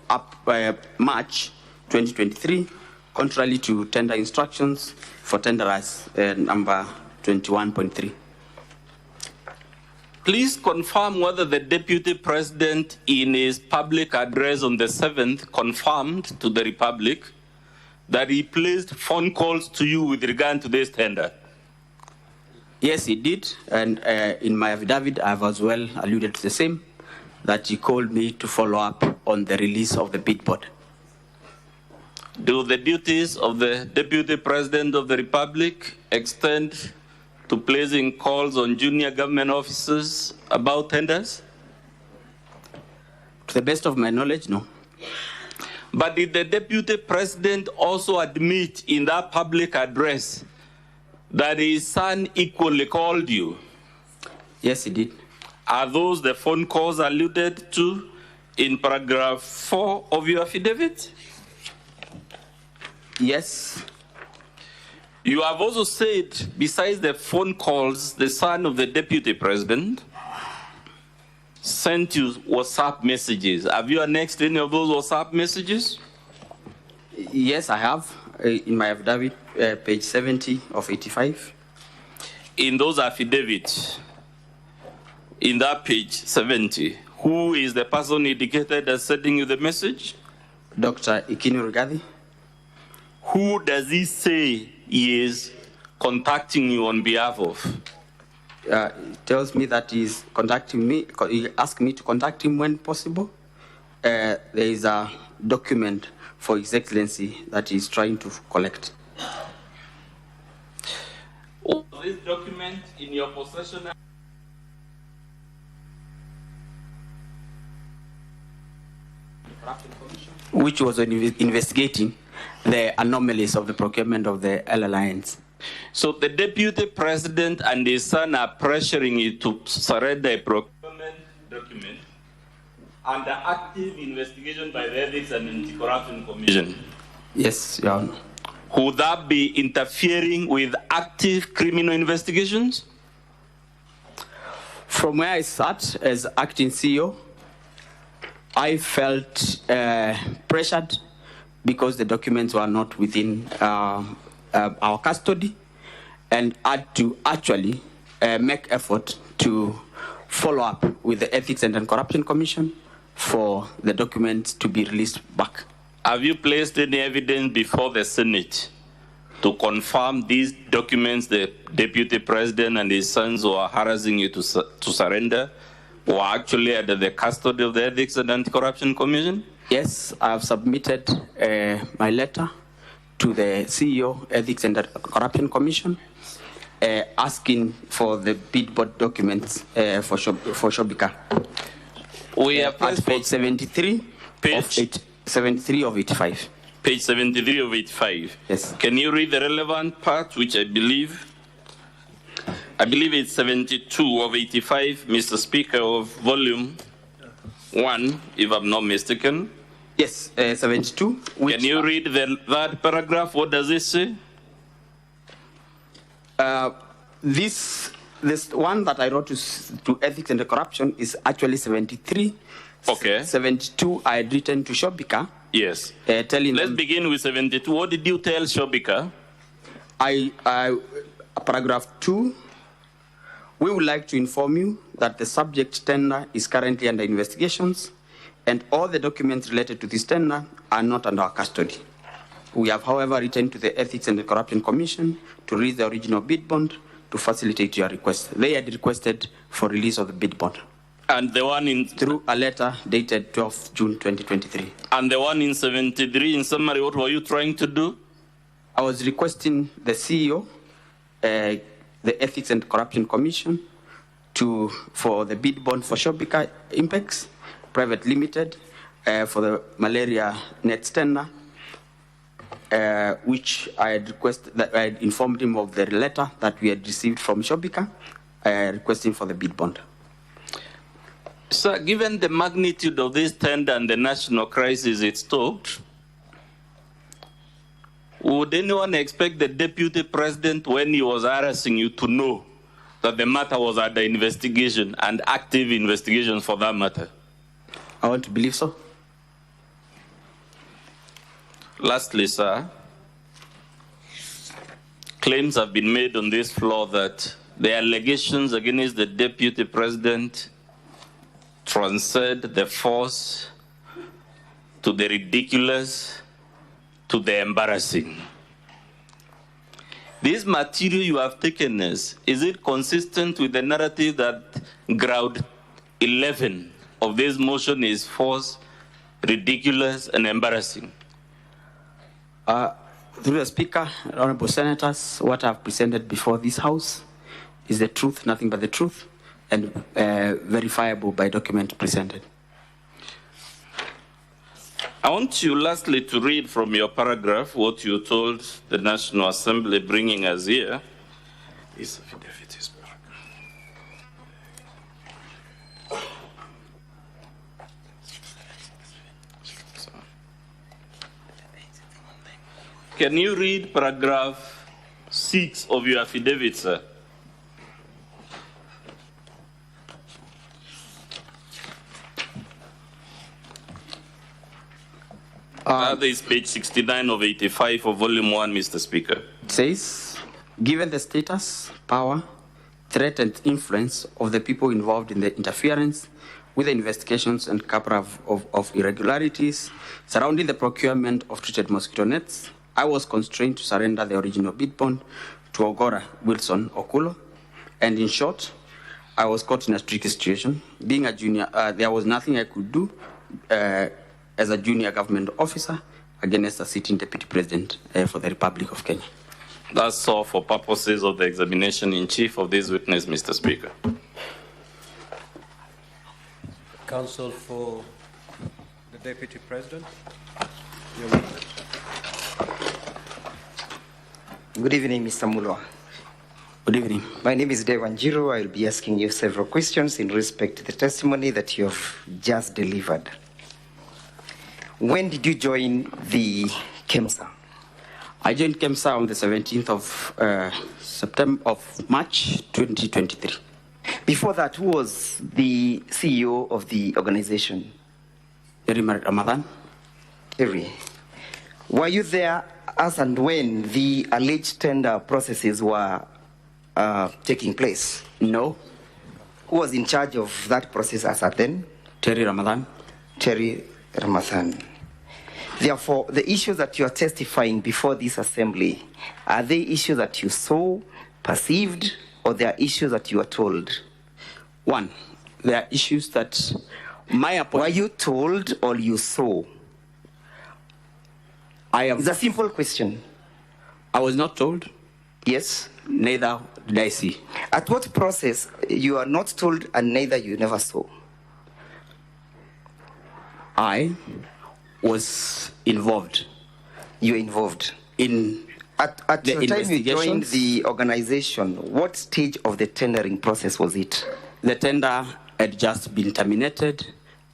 Speaker 6: March 2023, contrary to tender instructions for tenderers number 21.3.
Speaker 7: Please confirm whether the Deputy President in his public address on the 7th confirmed to the Republic that he placed phone calls to you with regard to this tender.
Speaker 6: Yes, he did. And in my affidavit, I have as well alluded to the same, that he called me to follow up on the release of the bid board.
Speaker 7: Do the duties of the Deputy President of the Republic extend to placing calls on junior government officers about tenders?
Speaker 6: To the best of my knowledge, no.
Speaker 7: But did the Deputy President also admit in that public address that his son equally called you?
Speaker 6: Yes, he did.
Speaker 7: Are those the phone calls alluded to in paragraph 4 of your affidavit?
Speaker 6: Yes.
Speaker 7: You have also said, besides the phone calls, the son of the Deputy President sent you WhatsApp messages. Have you annexed any of those WhatsApp messages?
Speaker 6: Yes, I have. In my affidavit, page 70 of 85.
Speaker 7: In those affidavits, in that page 70, who is the person indicated as sending you the message?
Speaker 6: Dr. Ikinu Rigathi.
Speaker 7: Who does he say he is contacting you on behalf of?
Speaker 6: He tells me that he's contacting me. He asked me to contact him when possible. There is a document for His Excellency that he's trying to collect.
Speaker 7: Was this document in your possession?
Speaker 6: Which was investigating the anomalies of the procurement of the L-Alliance.
Speaker 7: So the Deputy President and his son are pressuring you to surrender a procurement document under active investigation by the Ethics and Anti-Corruption Commission.
Speaker 6: Yes, Your Honor.
Speaker 7: Would that be interfering with active criminal investigations?
Speaker 6: From where I sat as acting CEO, I felt pressured because the documents were not within our custody, and had to actually make effort to follow up with the Ethics and Anti-Corruption Commission for the documents to be released back.
Speaker 7: Have you placed any evidence before the Senate to confirm these documents the Deputy President and his sons who are harassing you to surrender were actually under the custody of the Ethics and Anti-Corruption Commission?
Speaker 6: Yes, I have submitted my letter to the CEO, Ethics and Corruption Commission, asking for the bid board documents for Shobika.
Speaker 7: We have
Speaker 6: at page 73 of 85.
Speaker 7: Page 73 of 85.
Speaker 6: Yes.
Speaker 7: Can you read the relevant part, which I believe it's 72 of 85, Mr. Speaker, of volume 1, if I'm not mistaken.
Speaker 6: Yes, 72.
Speaker 7: Can you read that paragraph? What does it say?
Speaker 6: This one that I wrote to Ethics and Corruption is actually 73.
Speaker 7: Okay.
Speaker 6: 72 I had written to Shobika.
Speaker 7: Yes.
Speaker 6: Telling
Speaker 7: Let's begin with 72. What did you tell Shobika?
Speaker 6: Paragraph 2. We would like to inform you that the subject tender is currently under investigations, and all the documents related to this tender are not under our custody. We have, however, written to the Ethics and Corruption Commission to release the original bid bond to facilitate your request. They had requested for release of the bid bond.
Speaker 7: And the one in...
Speaker 6: Through a letter dated 12 June 2023.
Speaker 7: And the one in 73, in summary, what were you trying to do?
Speaker 6: I was requesting the CEO, the Ethics and Corruption Commission, for the bid bond for Shobika Impex Private Limited for the malaria net tender, which I had requested, that I had informed him of the letter that we had received from Shobika, requesting for the bid bond.
Speaker 7: Sir, given the magnitude of this tender and the national crisis it stoked, would anyone expect the Deputy President, when he was harassing you, to know that the matter was under investigation and active investigation for that matter?
Speaker 6: I want to believe so.
Speaker 7: Lastly, sir, claims have been made on this floor that the allegations against the Deputy President transcend the force to the ridiculous to the embarrassing. This material you have taken is it consistent with the narrative that ground 11 of this motion is false, ridiculous, and embarrassing?
Speaker 6: Through the Speaker, honorable senators, what I've presented before this House is the truth, nothing but the truth, and verifiable by document presented.
Speaker 7: I want you lastly to read from your paragraph what you told the National Assembly bringing us here. This affidavit is Can you read paragraph 6 of your affidavit, sir? That is page 69 of 85 of volume 1, Mr. Speaker.
Speaker 6: It says, given the status, power, threat, and influence of the people involved in the interference with the investigations and cover of irregularities surrounding the procurement of treated mosquito nets, I was constrained to surrender the original bid bond to Ogora Wilson Okulo. And in short, I was caught in a tricky situation. Being a junior, there was nothing I could do as a junior government officer against a sitting deputy president for the Republic of Kenya.
Speaker 7: That's all for purposes of the examination in chief of this witness, Mr. Speaker.
Speaker 5: Counsel for the deputy president.
Speaker 8: Good evening, Mr. Mulwa.
Speaker 6: Good evening.
Speaker 8: My name is Dewan Jiro. I will be asking you several questions in respect to the testimony that you have just delivered. When did you join the KEMSA?
Speaker 6: I joined KEMSA on the 17th of March 2023.
Speaker 8: Before that, who was the CEO of the organization?
Speaker 6: Terry Ramadan.
Speaker 8: Terry. Were you there as and when the alleged tender processes were taking place?
Speaker 6: No.
Speaker 8: Who was in charge of that process as at then?
Speaker 6: Terry Ramadan.
Speaker 8: Terry Ramadan. Therefore, the issues that you are testifying before this assembly, are they issues that you saw, perceived, or they are issues that you are told?
Speaker 6: One, there are issues that
Speaker 8: were you told or you saw? It's a simple question.
Speaker 6: I was not told.
Speaker 8: Yes.
Speaker 6: Neither did I see.
Speaker 8: At what process you are not told and neither you never saw?
Speaker 6: I was involved.
Speaker 8: You were involved? At the time you joined the organization, what stage of the tendering process was it?
Speaker 6: The tender had just been terminated.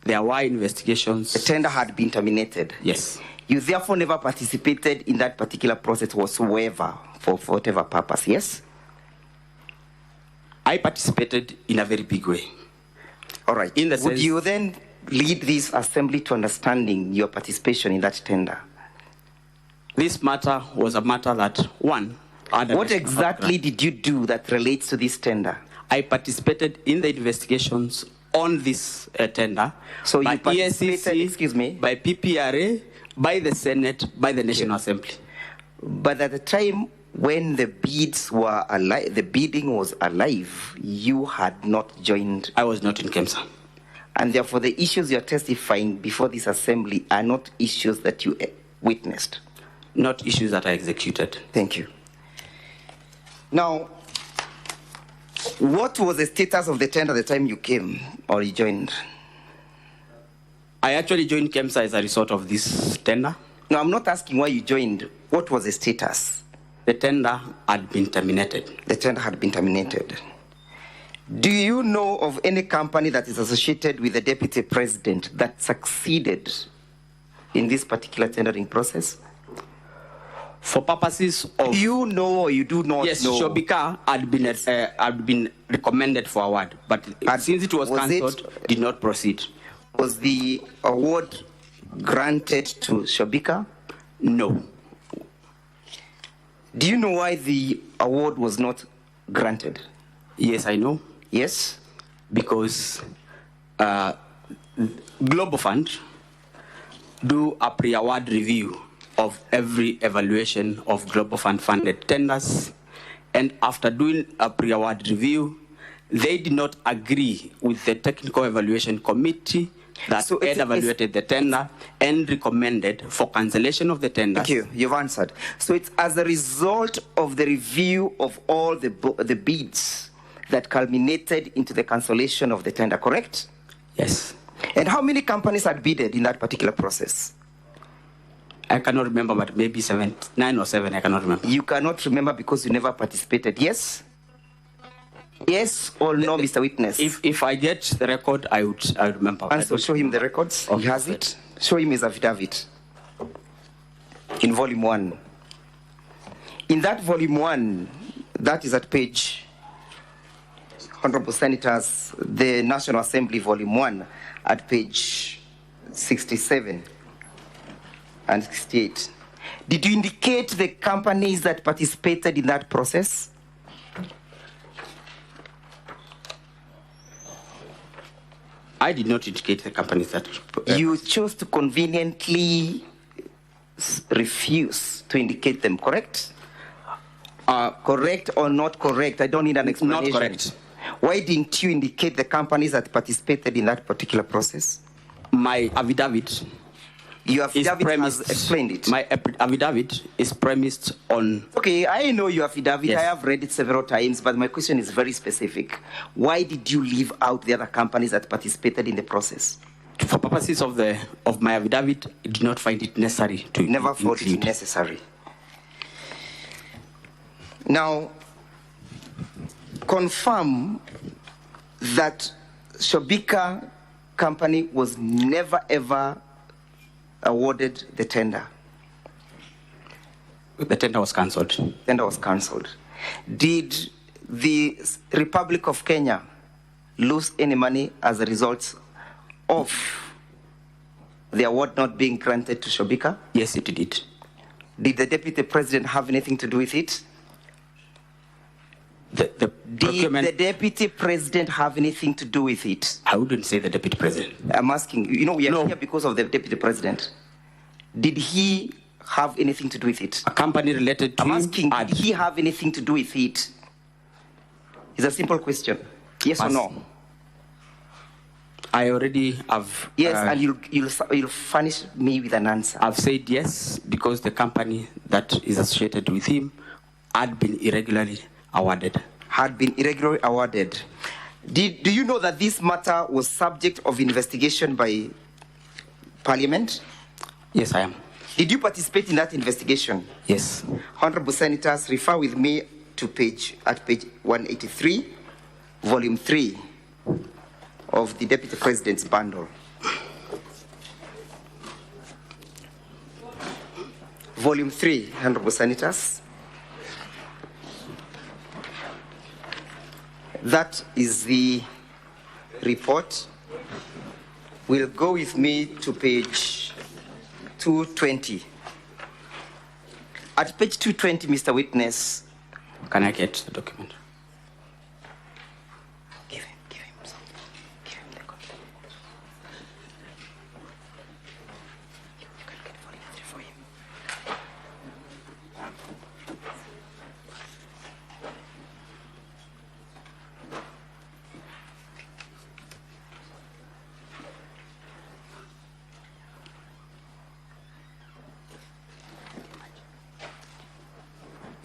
Speaker 6: There were investigations.
Speaker 8: The tender had been terminated?
Speaker 6: Yes.
Speaker 8: You therefore never participated in that particular process whatsoever, for whatever purpose, yes?
Speaker 6: I participated in a very big way.
Speaker 8: All right. Would you then lead this assembly to understanding your participation in that tender?
Speaker 6: This matter was a matter that, one...
Speaker 8: What exactly did you do that relates to this tender?
Speaker 6: I participated in the investigations on this tender.
Speaker 8: So
Speaker 6: by
Speaker 8: you participated,
Speaker 6: ESCC,
Speaker 8: excuse me?
Speaker 6: By PPRA, by the Senate, by the National Assembly.
Speaker 8: But at the time when the bids were alive, the bidding was alive, you had not joined.
Speaker 6: I was not in KEMSA.
Speaker 8: And therefore the issues you're testifying before this assembly are not issues that you witnessed.
Speaker 6: Not issues that I executed.
Speaker 8: Thank you. Now, what was the status of the tender at the time you came or you joined?
Speaker 6: I actually joined KEMSA as a result of this tender.
Speaker 8: No, I'm not asking why you joined. What was the status?
Speaker 6: The tender had been terminated.
Speaker 8: The tender had been terminated. Do you know of any company that is associated with the deputy president that succeeded in this particular tendering process?
Speaker 6: For purposes of...
Speaker 8: You know or you do not know?
Speaker 6: Yes, Shobika had been recommended for award, but since it was cancelled, did not proceed.
Speaker 8: Was the award granted to Shobika?
Speaker 6: No.
Speaker 8: Do you know why the award was not granted?
Speaker 6: Yes, I know.
Speaker 8: Yes?
Speaker 6: Because Global Fund do a pre-award review of every evaluation of Global Fund funded tenders And after doing a pre-award review, they did not agree with the technical evaluation committee that had evaluated the tender and recommended for cancellation of the tender.
Speaker 8: Thank you. You've answered. So it's as a result of the review of all the bids that culminated into the cancellation of the tender, correct?
Speaker 6: Yes.
Speaker 8: And how many companies had bidded in that particular process?
Speaker 6: I cannot remember, but maybe 9 or 7, I cannot remember.
Speaker 8: You cannot remember because you never participated, yes? Yes or no, Mr. Witness?
Speaker 6: If I get the record, I would remember.
Speaker 8: And so show him the records. He has it. Show him his affidavit in volume 1. In that volume 1, that is at page, Honorable Senators, the National Assembly volume 1 at page 67 and 68. Did you indicate the companies that participated in that process?
Speaker 6: I did not indicate the companies that...
Speaker 8: You chose to conveniently refuse to indicate them, correct? Correct or not correct? I don't need an explanation.
Speaker 6: Not correct.
Speaker 8: Why didn't you indicate the companies that participated in that particular process?
Speaker 6: My affidavit...
Speaker 8: Your affidavit has explained it.
Speaker 6: My affidavit is premised on...
Speaker 8: Okay, I know your affidavit.
Speaker 6: Yes.
Speaker 8: I have read it several times, but my question is very specific. Why did you leave out the other companies that participated in the process?
Speaker 6: For purposes of my affidavit, I did not find it necessary to
Speaker 8: never thought it necessary. Now, confirm that Shobika company was never ever awarded the tender.
Speaker 6: The tender was cancelled.
Speaker 8: Tender was cancelled. Did the Republic of Kenya lose any money as a result of the award not being granted to Shobika?
Speaker 6: Yes, it did.
Speaker 8: Did the Deputy President have anything to do with it? Did the Deputy President have anything to do with it?
Speaker 6: I wouldn't say the Deputy President.
Speaker 8: I'm asking, you know, we are here because of the Deputy President. Did he have anything to do with it?
Speaker 6: A company related to
Speaker 8: I'm asking, did he have anything to do with it? It's a simple question. Yes or no?
Speaker 6: I already have...
Speaker 8: Yes, and you'll furnish me with an answer.
Speaker 6: I've said yes, because the company that is associated with him had been irregularly awarded.
Speaker 8: Had been irregularly awarded. Do you know that this matter was subject of investigation by Parliament?
Speaker 6: Yes, I am.
Speaker 8: Did you participate in that investigation?
Speaker 6: Yes.
Speaker 8: Honorable Senators, refer with me to page 183, volume 3 of the Deputy President's bundle. Volume 3, Honorable Senators. That is the report. Will go with me to page 220. At page 220, Mr. Witness.
Speaker 6: Can I get the document?
Speaker 8: Give him something. Give him the copy. You can get volume 3 for him.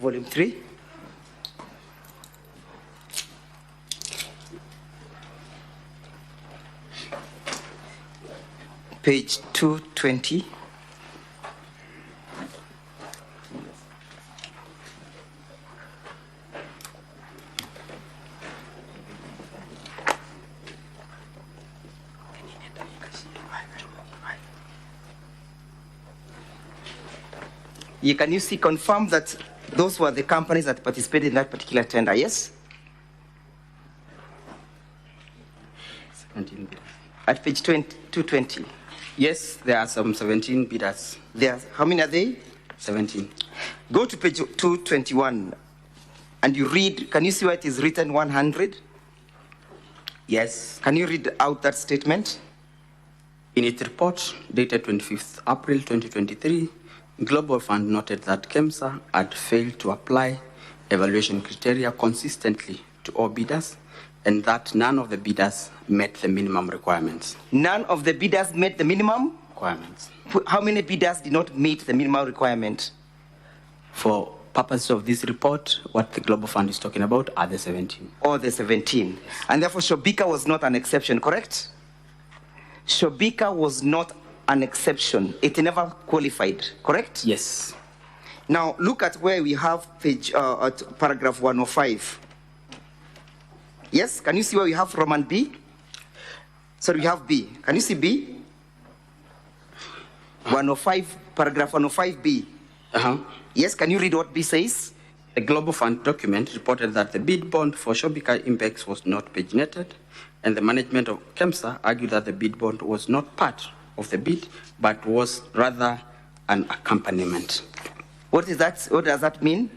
Speaker 8: Volume 3. Page 220. Can you see, confirm that those were the companies that participated in that particular tender, yes?
Speaker 6: 17 bidders.
Speaker 8: At page 220.
Speaker 6: Yes, there are some 17 bidders.
Speaker 8: How many are they?
Speaker 6: 17.
Speaker 8: Go to page 221 and you read, can you see where it is written 100?
Speaker 6: Yes.
Speaker 8: Can you read out that statement?
Speaker 6: In its report dated 25th April 2023, Global Fund noted that KEMSA had failed to apply evaluation criteria consistently to all bidders, and that none of the bidders met the minimum requirements.
Speaker 8: None of the bidders met the minimum
Speaker 6: requirements.
Speaker 8: How many bidders did not meet the minimum requirement?
Speaker 6: For purposes of this report, what the Global Fund is talking about are the 17.
Speaker 8: All the 17. And therefore, Shobika was not an exception, correct? Shobika was not an exception. It never qualified, correct?
Speaker 6: Yes.
Speaker 8: Now, look at where we have page, at paragraph 105. Yes, can you see where we have Roman B? Sorry, we have B. Can you see B? 105, paragraph 105B. Yes, can you read what B says?
Speaker 6: The Global Fund document reported that the bid bond for Shobika Impex was not paginated, and the management of KEMSA argued that the bid bond was not part of the bid, but was rather an accompaniment.
Speaker 8: What is that? What does that mean?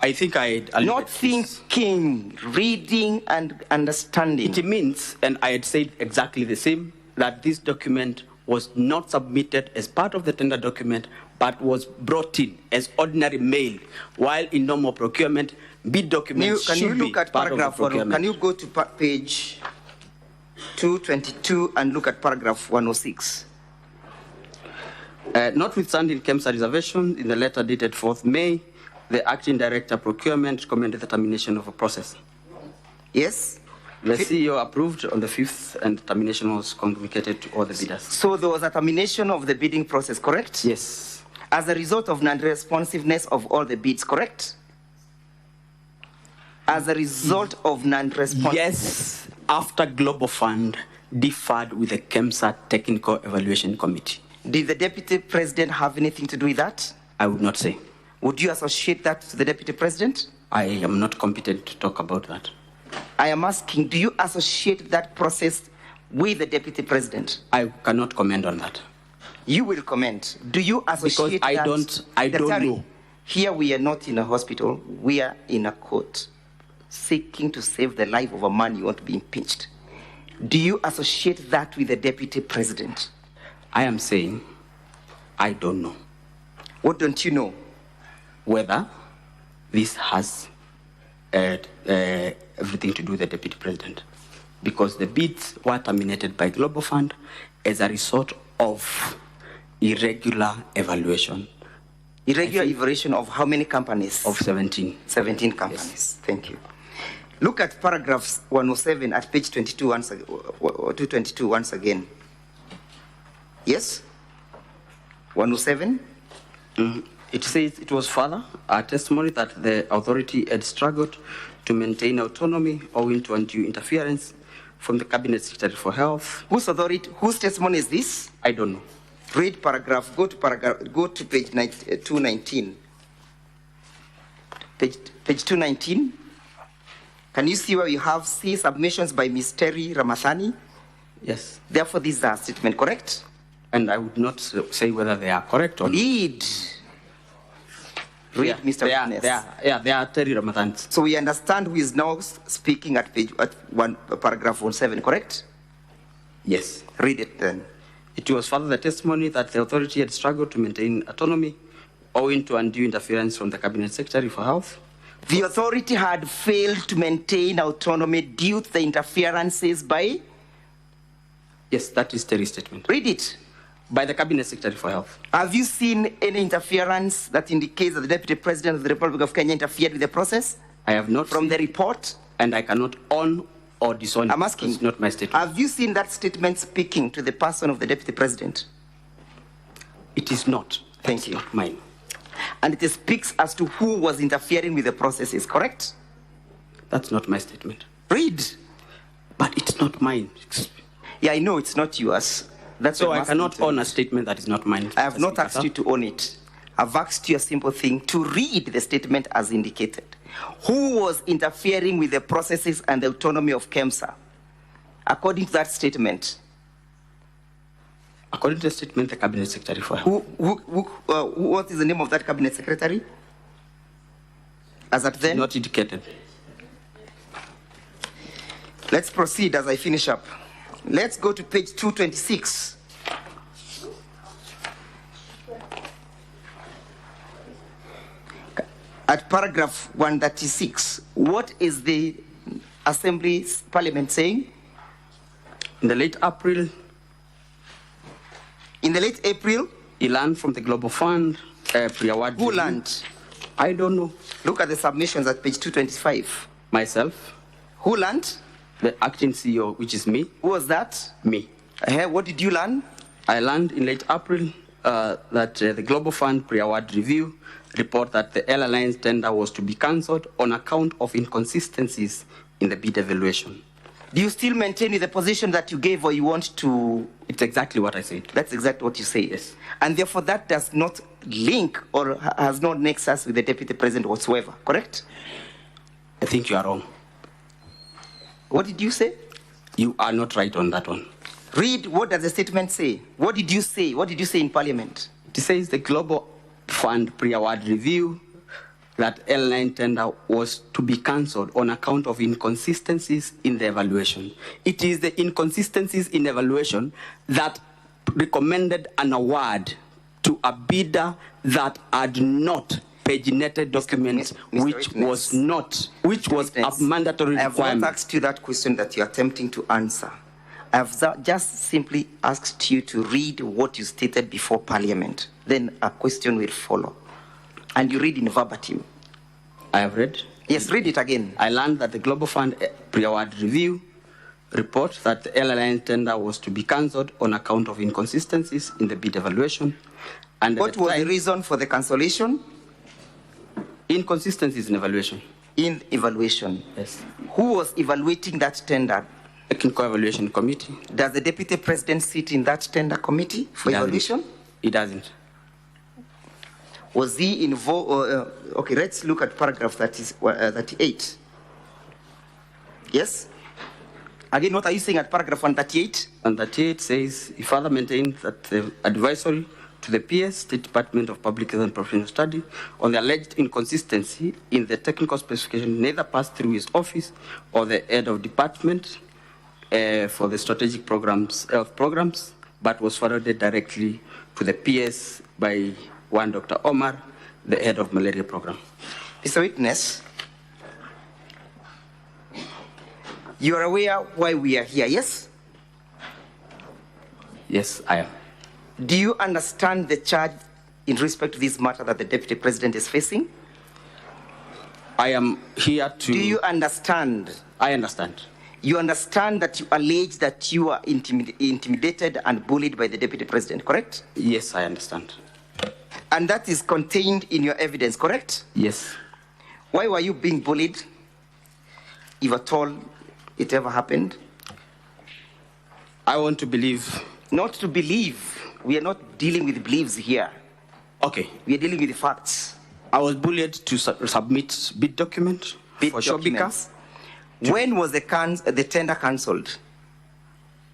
Speaker 6: I think
Speaker 8: not thinking, reading and understanding.
Speaker 6: It means, and I had said exactly the same, that this document was not submitted as part of the tender document, but was brought in as ordinary mail, while in normal procurement, bid documents
Speaker 8: Can you look at paragraph 1? Can you go to page 222 and look at paragraph 106?
Speaker 6: Notwithstanding KEMSA reservation, in the letter dated 4th May, the acting director procurement recommended the termination of a process.
Speaker 8: Yes?
Speaker 6: The CEO approved on the 5th, and termination was communicated to all the bidders.
Speaker 8: So there was a termination of the bidding process, correct?
Speaker 6: Yes.
Speaker 8: As a result of non-responsiveness of all the bids, correct? As a result of non-responsiveness.
Speaker 6: Yes, after Global Fund differed with the KEMSA Technical Evaluation Committee.
Speaker 8: Did the Deputy President have anything to do with that?
Speaker 6: I would not say.
Speaker 8: Would you associate that to the Deputy President?
Speaker 6: I am not competent to talk about that.
Speaker 8: I am asking, do you associate that process with the Deputy President?
Speaker 6: I cannot comment on that.
Speaker 8: You will comment. Do you associate
Speaker 6: because
Speaker 8: that?
Speaker 6: I don't know.
Speaker 8: Here we are not in a hospital. We are in a court seeking to save the life of a man you want to be impeached. Do you associate that with the Deputy President?
Speaker 6: I am saying I don't know.
Speaker 8: What don't you know?
Speaker 6: Whether this has everything to do with the Deputy President. Because the bids were terminated by Global Fund as a result of irregular evaluation.
Speaker 8: Irregular evaluation of how many companies?
Speaker 6: Of 17.
Speaker 8: 17 companies. Yes. Thank you. Look at paragraph 107 at page 22 222 once again. Yes? 107?
Speaker 6: It says it was further a testimony that the authority had struggled to maintain autonomy owing to undue interference from the Cabinet Secretary for Health.
Speaker 8: Whose authority? Whose testimony is this?
Speaker 6: I don't know.
Speaker 8: Read paragraph. Go to page 219. Page 219. Can you see where you have submissions by Ms. Terry Ramathani?
Speaker 6: Yes.
Speaker 8: Therefore, this is a statement, correct?
Speaker 6: And I would not say whether they are correct or not.
Speaker 8: Read, Mr. Witness.
Speaker 6: They are Terry Ramathani.
Speaker 8: So we understand who is now speaking at paragraph 17, correct?
Speaker 6: Yes.
Speaker 8: Read it then.
Speaker 6: It was further the testimony that the authority had struggled to maintain autonomy owing to undue interference from the Cabinet Secretary for Health.
Speaker 8: The authority had failed to maintain autonomy due to the interferences by?
Speaker 6: Yes, that is Terry's statement.
Speaker 8: Read it.
Speaker 6: By the Cabinet Secretary for Health.
Speaker 8: Have you seen any interference that indicates that the Deputy President of the Republic of Kenya interfered with the process?
Speaker 6: I have not.
Speaker 8: From the report?
Speaker 6: And I cannot own or disown it.
Speaker 8: I'm asking.
Speaker 6: It's not my statement.
Speaker 8: Have you seen that statement speaking to the person of the Deputy President?
Speaker 6: It is not.
Speaker 8: Thank you.
Speaker 6: Not mine.
Speaker 8: And it speaks as to who was interfering with the processes, correct?
Speaker 6: That's not my statement.
Speaker 8: Read.
Speaker 6: But it's not mine.
Speaker 8: Yeah, I know it's not yours. That's
Speaker 6: so I cannot own a statement that is not mine.
Speaker 8: I have not asked you to own it. I've asked you a simple thing, to read the statement as indicated. Who was interfering with the processes and the autonomy of KEMSA? According to that statement.
Speaker 6: According to the statement, the Cabinet Secretary for Health.
Speaker 8: What is the name of that Cabinet Secretary? As at then?
Speaker 6: Not indicated.
Speaker 8: Let's proceed as I finish up. Let's go to page 226. at paragraph 136, what is the Assembly Parliament saying?
Speaker 6: In the late April,
Speaker 8: he
Speaker 6: learned from the Global Fund pre-award.
Speaker 8: Who learned?
Speaker 6: I don't know.
Speaker 8: Look at the submissions at page 225.
Speaker 6: Myself.
Speaker 8: Who learned?
Speaker 6: The acting CEO, which is me.
Speaker 8: Who was that?
Speaker 6: Me.
Speaker 8: What did you learn?
Speaker 6: I learned in late April that the Global Fund pre-award review report that the airlines tender was to be cancelled on account of inconsistencies in the bid evaluation.
Speaker 8: Do you still maintain the position that you gave, or you want to?
Speaker 6: It's exactly what I said.
Speaker 8: That's exactly what you say. Yes. And therefore that does not link or has no nexus with the Deputy President whatsoever, correct?
Speaker 6: I think you are wrong.
Speaker 8: What did you say?
Speaker 6: You are not right on that one.
Speaker 8: Read, what does the statement say? What did you say? What did you say in Parliament?
Speaker 6: It says the Global Fund pre-award review that airline tender was to be cancelled on account of inconsistencies in the evaluation. It is the inconsistencies in evaluation that recommended an award to a bidder that had not paginated documents, which was a mandatory requirement.
Speaker 8: I have not asked you that question that you are attempting to answer. I have just simply asked you to read what you stated before Parliament. Then a question will follow. And you read in verbatim.
Speaker 6: I have read?
Speaker 8: Yes, read it again.
Speaker 6: I learned that the Global Fund pre-award review report that the airline tender was to be cancelled on account of inconsistencies in the bid evaluation. And
Speaker 8: what was the reason for the cancellation?
Speaker 6: Inconsistencies in evaluation.
Speaker 8: In evaluation?
Speaker 6: Yes.
Speaker 8: Who was evaluating that tender?
Speaker 6: Technical Evaluation Committee.
Speaker 8: Does the Deputy President sit in that tender committee for evaluation?
Speaker 6: He doesn't.
Speaker 8: Was he involved? Okay, let's look at paragraph 38. Yes? Again, what are you saying at paragraph 138?
Speaker 6: 138 says, he further maintained that the advisory to the PS, State Department of Public Health and Professional Study, on the alleged inconsistency in the technical specification neither passed through his office or the head of department for the strategic health programs, but was forwarded directly to the PS by one Dr. Omar, the head of malaria program.
Speaker 8: Mr. Witness, you are aware why we are here, yes?
Speaker 6: Yes, I am.
Speaker 8: Do you understand the charge in respect to this matter that the Deputy President is facing?
Speaker 6: I am here to...
Speaker 8: Do you understand?
Speaker 6: I understand.
Speaker 8: You understand that you allege that you are intimidated and bullied by the Deputy President, correct?
Speaker 6: Yes, I understand.
Speaker 8: And that is contained in your evidence, correct?
Speaker 6: Yes.
Speaker 8: Why were you being bullied, if at all it ever happened?
Speaker 6: I want to believe.
Speaker 8: Not to believe. We are not dealing with beliefs here.
Speaker 6: Okay.
Speaker 8: We are dealing with the facts.
Speaker 6: I was bullied to submit bid document for Shobika.
Speaker 8: When was the tender cancelled?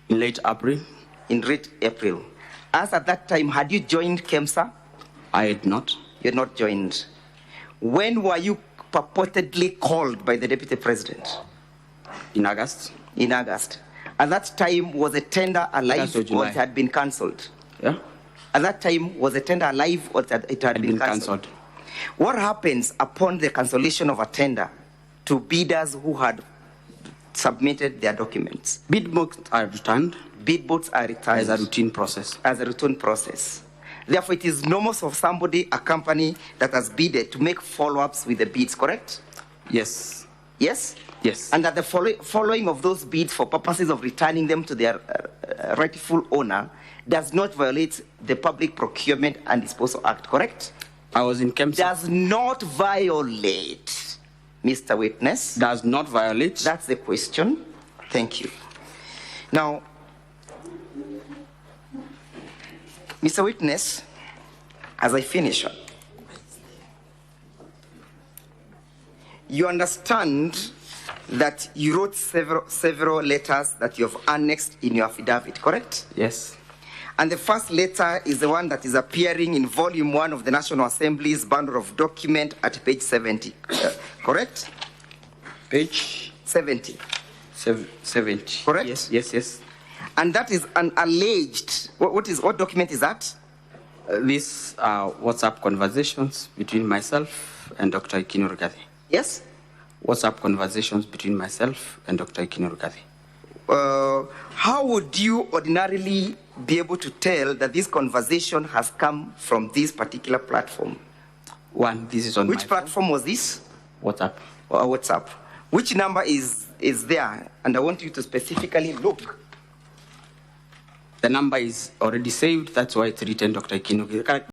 Speaker 6: In late April.
Speaker 8: In late April. As at that time, had you joined KEMSA?
Speaker 6: I had not.
Speaker 8: You had not joined. When were you purportedly called by the Deputy President?
Speaker 6: In August.
Speaker 8: In August. At that time, was the tender alive or it had been cancelled?
Speaker 6: Yeah.
Speaker 8: At that time, was the tender alive or it had been cancelled? What happens upon the cancellation of a tender to bidders who had submitted their documents?
Speaker 6: Bid books are returned.
Speaker 8: Bid books are returned.
Speaker 6: As a routine process.
Speaker 8: As a routine process. Therefore, it is normal for somebody, a company that has bidded, to make follow-ups with the bids, correct?
Speaker 6: Yes.
Speaker 8: Yes?
Speaker 6: Yes.
Speaker 8: And that the following of those bids for purposes of returning them to their rightful owner does not violate the Public Procurement and Disposal Act, correct?
Speaker 6: I was in KEMSA.
Speaker 8: Does not violate, Mr. Witness.
Speaker 6: Does not violate.
Speaker 8: That's the question. Thank you. Now, Mr. Witness, as I finish, you understand that you wrote several letters that you have annexed in your affidavit, correct?
Speaker 6: Yes.
Speaker 8: And the first letter is the one that is appearing in volume 1 of the National Assembly's bundle of document at page 70, correct?
Speaker 6: Page
Speaker 8: 70.
Speaker 6: 70.
Speaker 8: Correct?
Speaker 6: Yes, yes, yes.
Speaker 8: And that is an alleged, what document is that?
Speaker 6: These are WhatsApp conversations between myself and Dr. Ikino Rigathi.
Speaker 8: Yes?
Speaker 6: WhatsApp conversations between myself and Dr. Ikino Rigathi.
Speaker 8: How would you ordinarily be able to tell that this conversation has come from this particular platform?
Speaker 6: One, this is on
Speaker 8: Which platform was this?
Speaker 6: WhatsApp.
Speaker 8: WhatsApp. Which number is there? And I want you to specifically look.
Speaker 6: The number is already saved. That's why it's written Dr. Ikino.